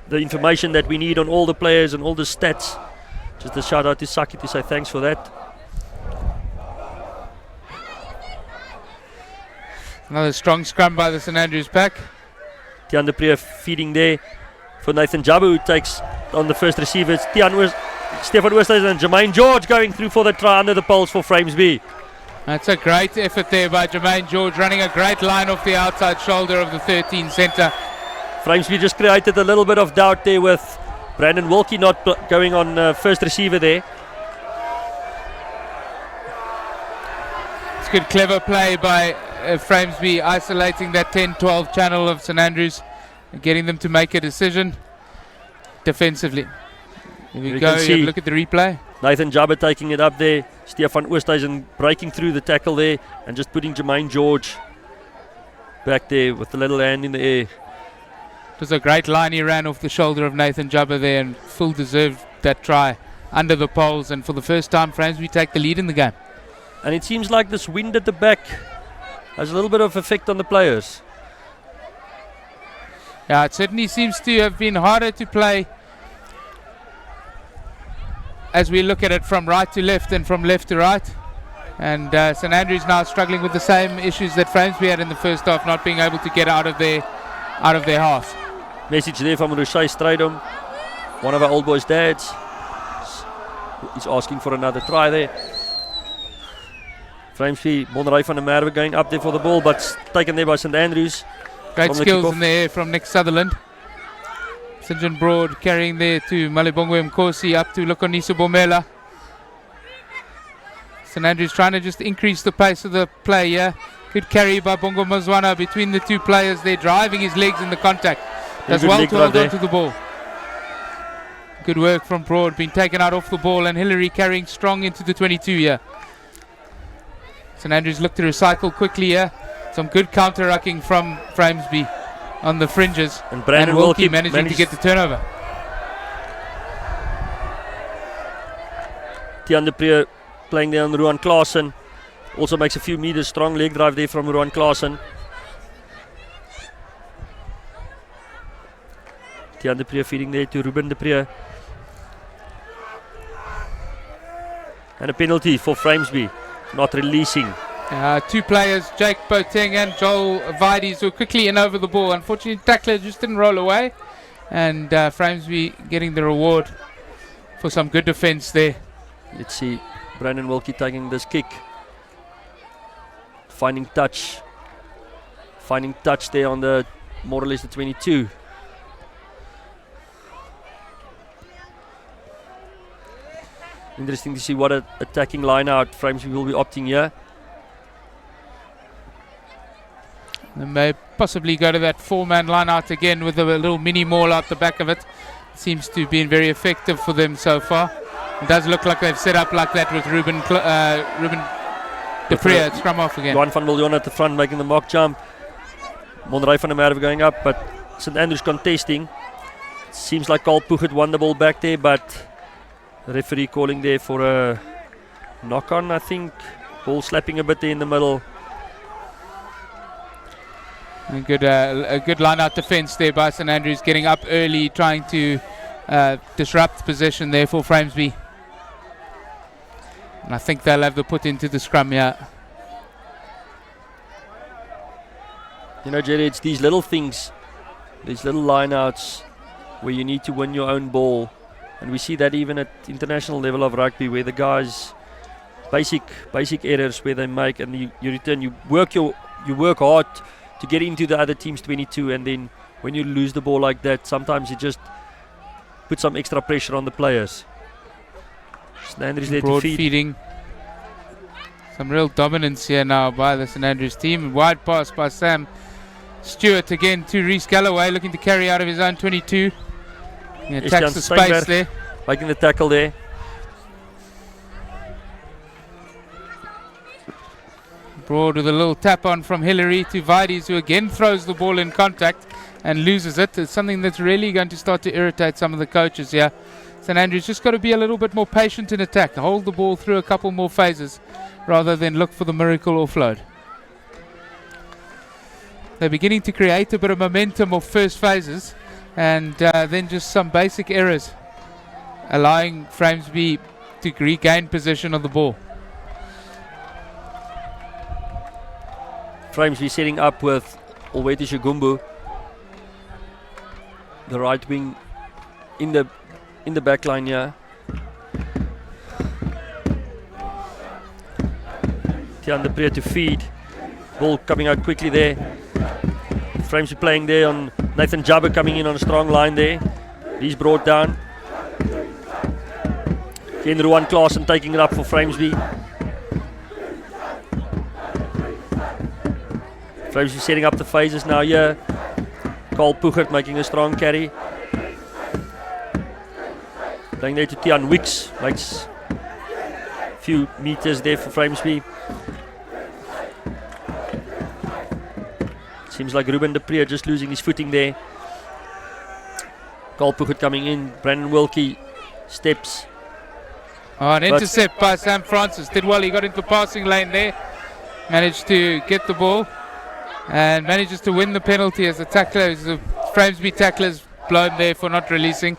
the information that we need on all the players and all the stats. Just a shout out to Saki to say thanks for that. Another strong scrum by the St Andrews pack. Tian de Pre feeding there for Nathan Jabu, who takes on the first receiver. It's Stefan Oosthuizen and Jermaine George going through for the try under the poles for Framesby. That's a great effort there by Jermaine George, running a great line off the outside shoulder of the 13 centre. Framesby just created a little bit of doubt there with Brandon Wilkie not going on first receiver there. It's good, clever play by Framesby, isolating that 10-12 channel of St Andrews and getting them to make a decision defensively. Here we go, look at the replay. Nathan Jabba taking it up there. Stefan Oosthuizen breaking through the tackle there and just putting Jermaine George back there with the little hand in the air. It was a great line he ran off the shoulder of Nathan Jabba there, and full deserved that try. under the poles, and for the first time Framesby take the lead in the game. And it seems like this wind at the back has a little bit of effect on the players. Yeah, it certainly seems to have been harder to play as we look at it from right to left and from left to right. And St Andrews now struggling with the same issues that Framesby had in the first half, not being able to get out of their half. Message there from Rochai Strydom, one of our old boys' dads. He's asking for another try there. Framesby, Monterey van der Merwe going up there for the ball, but taken there by St Andrews. Great skills in the air from Nick Sutherland. St John Broad carrying there to Malibongwe Mkosi, up to Lokonisa Bomela. St Andrews trying to just increase the pace of the play here. Good carry by Bongo Mazwana between the two players. They're driving his legs in the contact. Does well to hold on to the ball. Good work from Broad, being taken out off the ball, and Hillary carrying strong into the 22 here. St Andrews look to recycle quickly here. Some good counter-rucking from Framesby on the fringes. And Brandon Wilkie managing to get the turnover. Tian de Pre playing there on Ruan Klaasen. Also makes a few meters, strong leg drive there from Ruan Klaasen. Tian de Pre feeding there to Ruben de Pre. And a penalty for Framesby, not releasing. Two players, Jake Boateng and Joel Vides, were quickly in over the ball. Unfortunately, tackler just didn't roll away. And Framesby getting the reward for some good defence there. Let's see, Brandon Wilkie taking this kick. Finding touch there on the more or less the 22. Interesting to see what attacking line out Framesby will be opting here. They may possibly go to that 4-man line out again with a little mini maul out the back of it. Seems to have been very effective for them so far. It does look like they've set up like that with Ruben de Pre at scrum off again. Johan van Biljon at the front making the mock jump. Monterey van der Merwe going up, but St Andrews contesting. Seems like Carl Puget won the ball back there, but the referee calling there for a knock-on, I think. Ball slapping a bit there in the middle. A good line-out defence there by St Andrews, getting up early, trying to disrupt possession there for Framesby. And I think they'll have the put into the scrum here. You know, Jerry, it's these little things, these little line-outs where you need to win your own ball. And we see that even at international level of rugby, where the guys, basic errors where they make, and you return, you work hard to get into the other team's 22, and then when you lose the ball like that, sometimes you just put some extra pressure on the players. St Andrews there to feed. Feeding. Some real dominance here now by the St Andrews team. Wide pass by Sam Stewart again to Reece Galloway, looking to carry out of his own 22. He attacks the space there. Making the tackle there. Broad with a little tap on from Hillary to Vides, who again throws the ball in contact and loses it. It's something that's really going to start to irritate some of the coaches here. St Andrews just got to be a little bit more patient in attack, hold the ball through a couple more phases rather than look for the miracle offload. They're beginning to create a bit of momentum of first phases, and then just some basic errors allowing Framesby to regain possession of the ball. Framesby setting up with Olweti Shigumbu, the right wing in the back line here. Tian de Pre to feed. Ball coming out quickly there. Framesby playing there on Nathan Jabber, coming in on a strong line there. He's brought down. Again, Ruan Klaasen taking it up for Framesby. Framesby setting up the phases now here. Carl Puchert making a strong carry. Playing there to Tian Wicks. Makes a few meters there for Framesby. Seems like Ruben de Pre just losing his footing there. Carl Puchert coming in. Brandon Wilkie steps. Oh, an intercept by Sam Francis. Did well. He got into the passing lane there. Managed to get the ball. And manages to win the penalty as the tackler. The Framesby tackler's blown there for not releasing.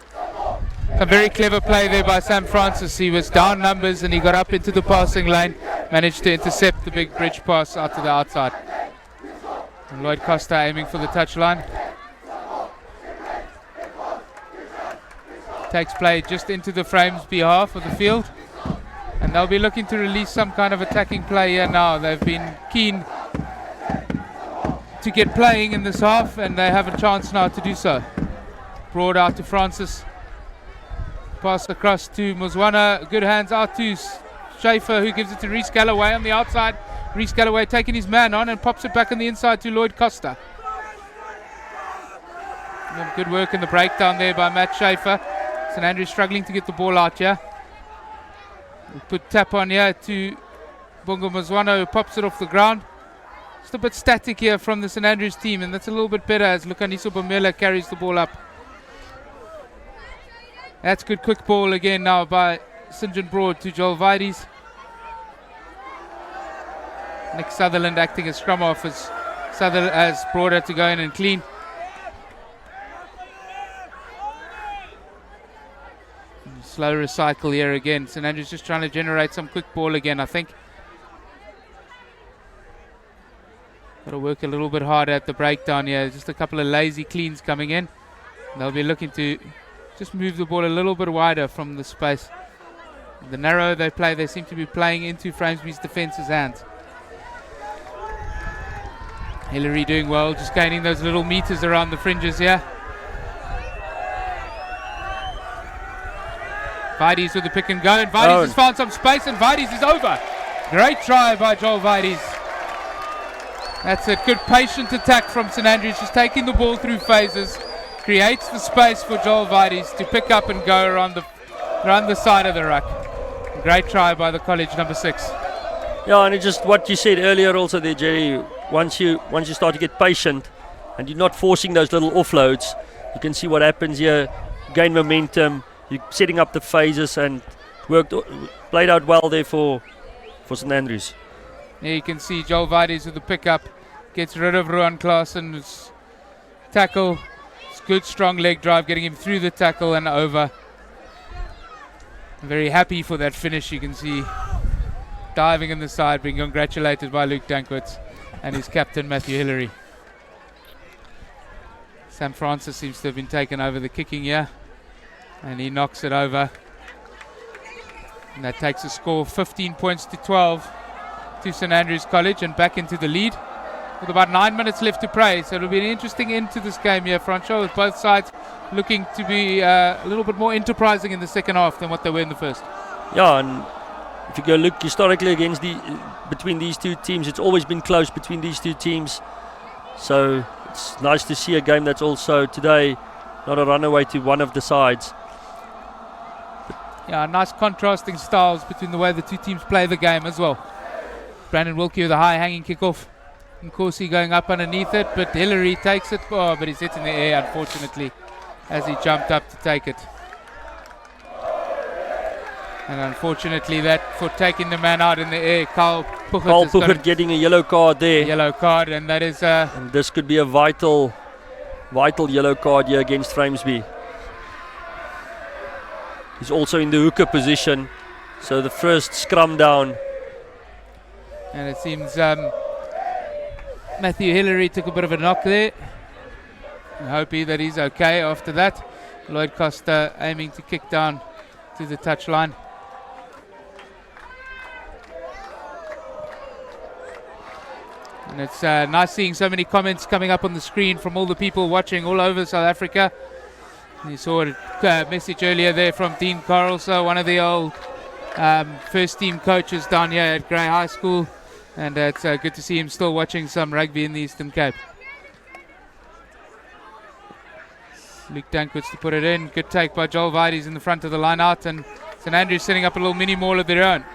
A very clever play there by Sam Francis. He was down numbers and he got up into the passing lane. Managed to intercept the big bridge pass out to the outside. And Lloyd Costa aiming for the touchline. Takes play just into the Framesby half of the field. And they'll be looking to release some kind of attacking play here now. They've been keen to get playing in this half and they have a chance now to do so. Broad out to Francis. Pass across to Muzwana. Good hands out to Schaefer, who gives it to Reece Galloway on the outside. Reece Galloway taking his man on and pops it back on the inside to Lloyd Costa. And good work in the breakdown there by Matt Schaefer. St Andrews struggling to get the ball out here. We'll put tap on here to Bongo Muzwana, who pops it off the ground. Just a bit static here from the St Andrews team, and that's a little bit better as Lukaniso Bomela carries the ball up. That's good quick ball again now by St John Broad to Joel Vides. Nick Sutherland acting as scrum off as Broad had to go in and clean. Slow recycle here again. St Andrews just trying to generate some quick ball again, I think. Got to work a little bit harder at the breakdown here. Just a couple of lazy cleans coming in. They'll be looking to just move the ball a little bit wider from the space. The narrow they play, they seem to be playing into Framesby's defence's hands. Hillary doing well, just gaining those little meters around the fringes here. Vides with the pick and go, and Vides has found some space, and Vides is over. Great try by Joel Vides. That's a good patient attack from St Andrews, just taking the ball through phases. Creates the space for Joel Vides to pick up and go around the side of the ruck. Great try by the college number 6. Yeah, and it's just what you said earlier also there, Jerry. Once you start to get patient and you're not forcing those little offloads, you can see what happens here. Gain momentum, you're setting up the phases, and played out well there for St Andrews. There you can see Joel Vides with the pickup, gets rid of Ruan Klaassen's tackle. Good strong leg drive, getting him through the tackle and over. Very happy for that finish. You can see diving in the side, being congratulated by Luke Dankwitz and his captain Matthew Hillary. Sam Francis seems to have been taken over the kicking here, and he knocks it over. And that takes a score 15 points to 12 to St Andrews College and back into the lead. With about 9 minutes left to play, so it'll be an interesting end to this game here, Franco, with both sides looking to be a little bit more enterprising in the second half than what they were in the first. Yeah, and if you go look historically between these two teams, it's always been close between these two teams. So it's nice to see a game that's also today not a runaway to one of the sides. Yeah, nice contrasting styles between the way the two teams play the game as well. Brandon Wilkie with a high hanging kickoff. And Corsi going up underneath it, but Hillary takes it. Oh, but he's hit in the air, unfortunately, as he jumped up to take it. And unfortunately, that for taking the man out in the air, Carl Puchert getting a yellow card there. Yellow card, and that is... and this could be a vital yellow card here against Framesby. He's also in the hooker position, so the first scrum down. And it seems... Matthew Hillary took a bit of a knock there. I hope that he's okay after that. Lloyd Costa aiming to kick down to the touchline. And it's nice seeing so many comments coming up on the screen from all the people watching all over South Africa. And you saw a message earlier there from Dean Carlson, one of the old first team coaches down here at Grey High School. And it's good to see him still watching some rugby in the Eastern Cape. Luke Dankwitz to put it in. Good take by Joel Vides in the front of the line out. And St Andrews setting up a little mini maul of their own.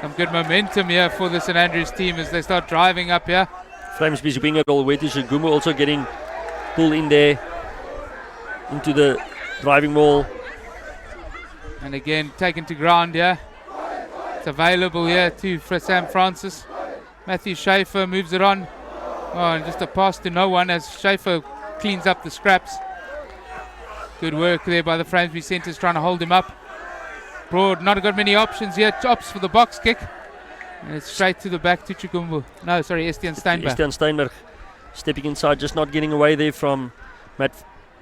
Some good momentum here for the St Andrews team as they start driving up here. Framesby's winger Olweti Shigumu also getting pulled in there. into the driving ball. And again, taken to ground here. It's available here for Sam Francis. Matthew Schaefer moves it on. Oh, and just a pass to no one as Schaefer cleans up the scraps. Good work there by the Framesby centres trying to hold him up. Broad, not got many options here. Opts for the box kick. And it's straight to the back to Chikumbu. No, sorry, Estienne Steinberg. Estienne Steinberg stepping inside, just not getting away there from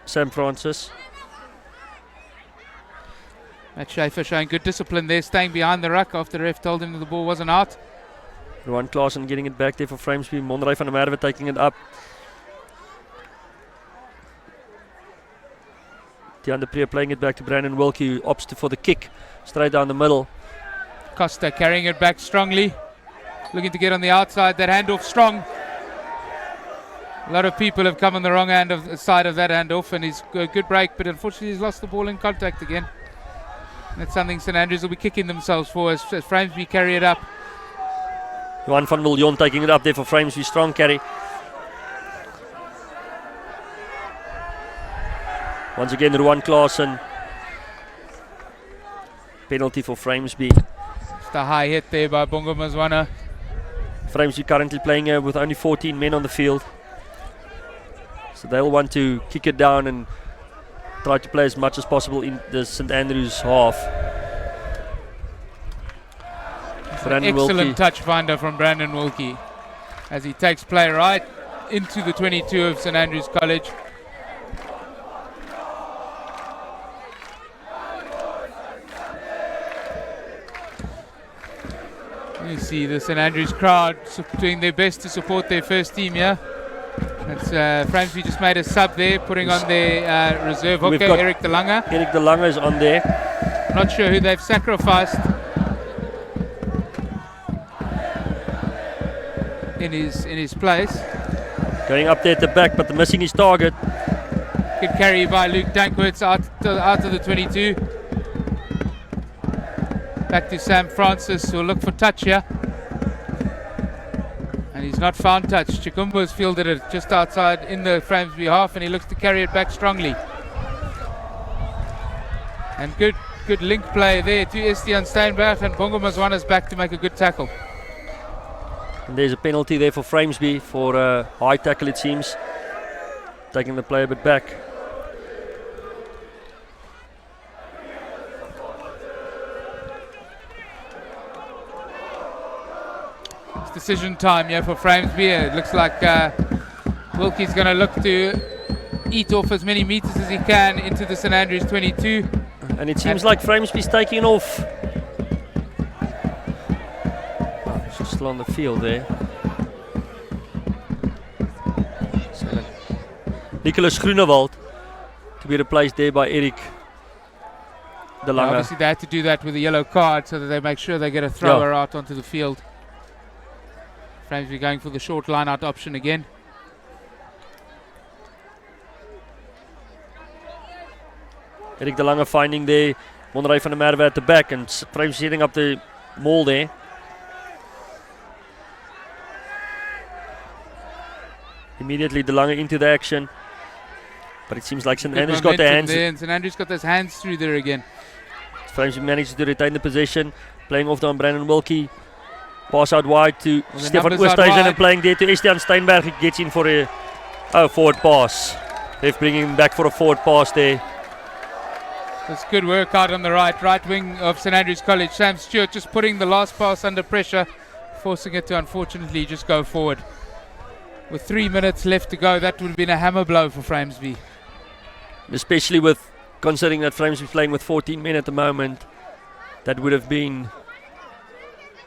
Sam Francis. Matt Schaefer showing good discipline there, staying behind the ruck after the ref told him that the ball wasn't out. Rowan Klaasen getting it back there for Framesby. Monrey van der Merwe taking it up. Tiaan de Pre playing it back to Brandon Wilkie, who opts for the kick straight down the middle. Costa carrying it back strongly, looking to get on the outside. That handoff strong. A lot of people have come on the wrong side of that handoff, and he's a good break, but unfortunately he's lost the ball in contact again. That's something St Andrews will be kicking themselves for as Framesby carry it up. Johan van Viljoen taking it up there for Framesby, strong carry. Once again, Rowan Klaasen. Penalty for Framesby. Just a high hit there by Bongo Mazwana. Framesby currently playing with only 14 men on the field. So they'll want to kick it down and try to play as much as possible in the St Andrews half. Excellent touch finder from Brandon Wilkie as he takes play right into the 22 of St Andrews College. You see the St Andrews crowd doing their best to support their first team here. That's Framesby just made a sub there, putting on their reserve hooker, Eric De Lange. Eric De Lange is on there. Not sure who they've sacrificed in his place. Going up there at the back, but missing his target. Good carry by Luke Dankwitz out of the 22. Back to Sam Francis, who will look for touch here. And he's not found touch. Chikumbu's fielded it just outside in the Framesby half, and he looks to carry it back strongly. And good link play there to Estienne Steinberg, and Bongo Mazwana's back to make a good tackle. And there's a penalty there for Framesby for a high tackle, it seems. Taking the play a bit back. It's decision time here for Framesby. It looks like Wilkie's going to look to eat off as many meters as he can into the St Andrews 22. And it seems like Framesby's taking off. She's still on the field there. So Nicholas Groenewald to be replaced there by Eric De Lange. Obviously they had to do that with a yellow card so that they make sure they get a thrower out onto the field. Framesby going for the short line out option again. Eric De Lange finding there Monrey van der Merwe at the back, and Framesby setting up the maul there. Immediately De Lange into the action, but it seems like St Andrews got their hands there, and St Andrews got those hands through there again. Framesby managed to retain the possession, playing off on Brandon Wilkie. Pass out wide to Stefan Oosthuizen and playing there to Estienne Steinberg. He gets in for a forward pass. They're bringing him back for a forward pass there. That's good work out on the right wing of St Andrews College. Sam Stewart just putting the last pass under pressure, forcing it to unfortunately just go forward. With 3 minutes left to go, that would have been a hammer blow for Framesby. Especially with considering that Framesby playing with 14 men at the moment, that would have been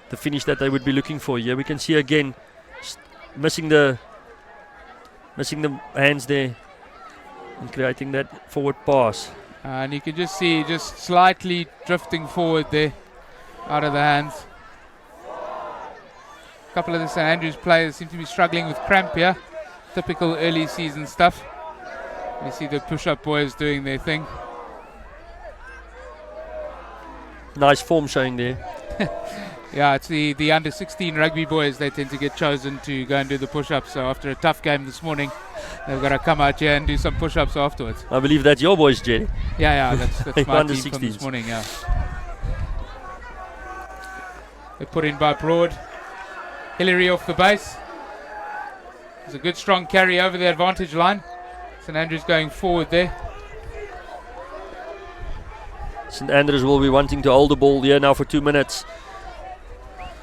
the finish that they would be looking for. Yeah, we can see again missing the hands there and creating that forward pass. And you can just see just slightly drifting forward there out of the hands. A couple of the St Andrews players seem to be struggling with cramp here. Typical early season stuff. You see the push-up boys doing their thing. Nice form showing there. Yeah, it's the under 16 rugby boys. They tend to get chosen to go and do the push-ups. So after a tough game this morning, they've got to come out here and do some push-ups afterwards. I believe that's your boys, Jerry. Yeah, that's my Under team from 16s. this morning. Yeah, they put in by Broad. Hillary off the base. There's a good strong carry over the advantage line. St Andrews going forward there. St Andrews will be wanting to hold the ball here now for 2 minutes.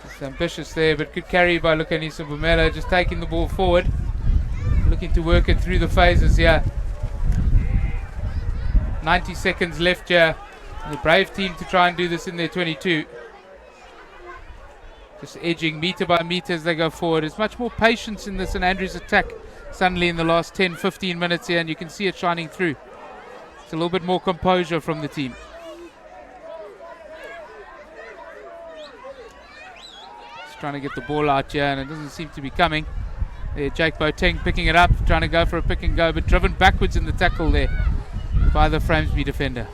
It's ambitious there, but good carry by Lukani Subumela, just taking the ball forward. Looking to work it through the phases here. 90 seconds left here. A brave team to try and do this in their 22. Just edging meter by meter as they go forward. There's much more patience in the St Andrews attack suddenly in the last 10-15 minutes here, and you can see it shining through. It's a little bit more composure from the team. Just trying to get the ball out here, and it doesn't seem to be coming. There, Jake Boateng picking it up, trying to go for a pick and go, but driven backwards in the tackle there by the Framesby defender.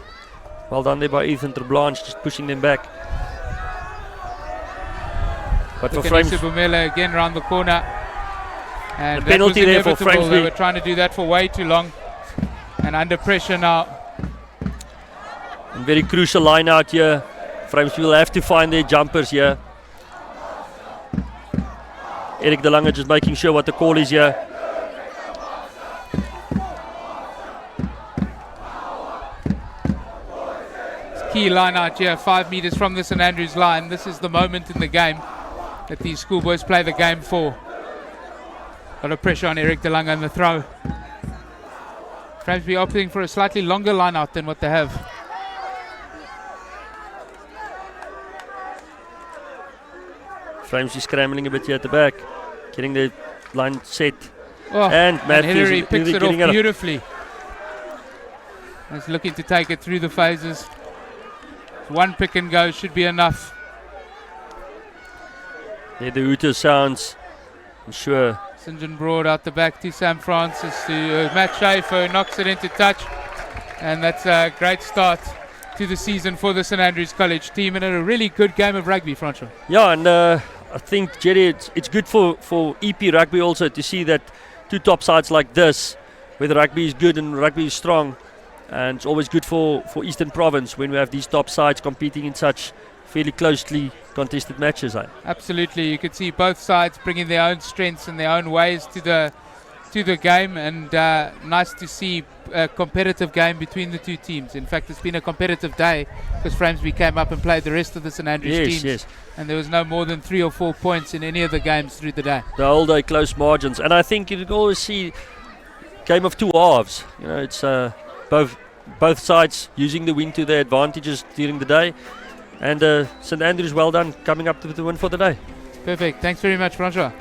Well done there by Ethan Terblanche, just pushing them back. But for Lukani Framesby, Subumela again round the corner. And The that was penalty there for inevitable. They Framesby. were trying to do that for way too long. And under pressure now. very crucial line out here. Framesby will have to find their jumpers here. Eric De Lange just making sure what the call is here. Key line out here, 5 meters from the St Andrews line. This is the moment in the game that these schoolboys play the game for. A lot of pressure on Eric De Lange on the throw. Framesby opting for a slightly longer line out than what they have. Framesby scrambling a bit here at the back, getting the line set. Oh, And Matthews Hillary is picks really it off getting it. beautifully. He's looking to take it through the phases. One pick and go should be enough. There the hooter sounds. I'm sure. St John Broad out the back to Sam Francis to Matt Schaefer, knocks it into touch. And that's a great start to the season for the St Andrews College team, and a really good game of rugby, Francois. Yeah, and I think, Jerry, it's good for EP Rugby also to see that two top sides like this, where the rugby is good and rugby is strong. And it's always good for Eastern Province when we have these top sides competing in such fairly closely contested matches. Absolutely, you could see both sides bringing their own strengths and their own ways to the game, and nice to see a competitive game between the two teams. In fact, it's been a competitive day because Framesby came up and played the rest of the St Andrews teams. Yes. And there was no more than 3 or 4 points in any of the games through the day. The whole day close margins, and I think you can always see game of two halves. You know, it's both sides using the win to their advantages during the day, and St Andrews well done coming up with the win for the day. Perfect. Thanks very much, Francois.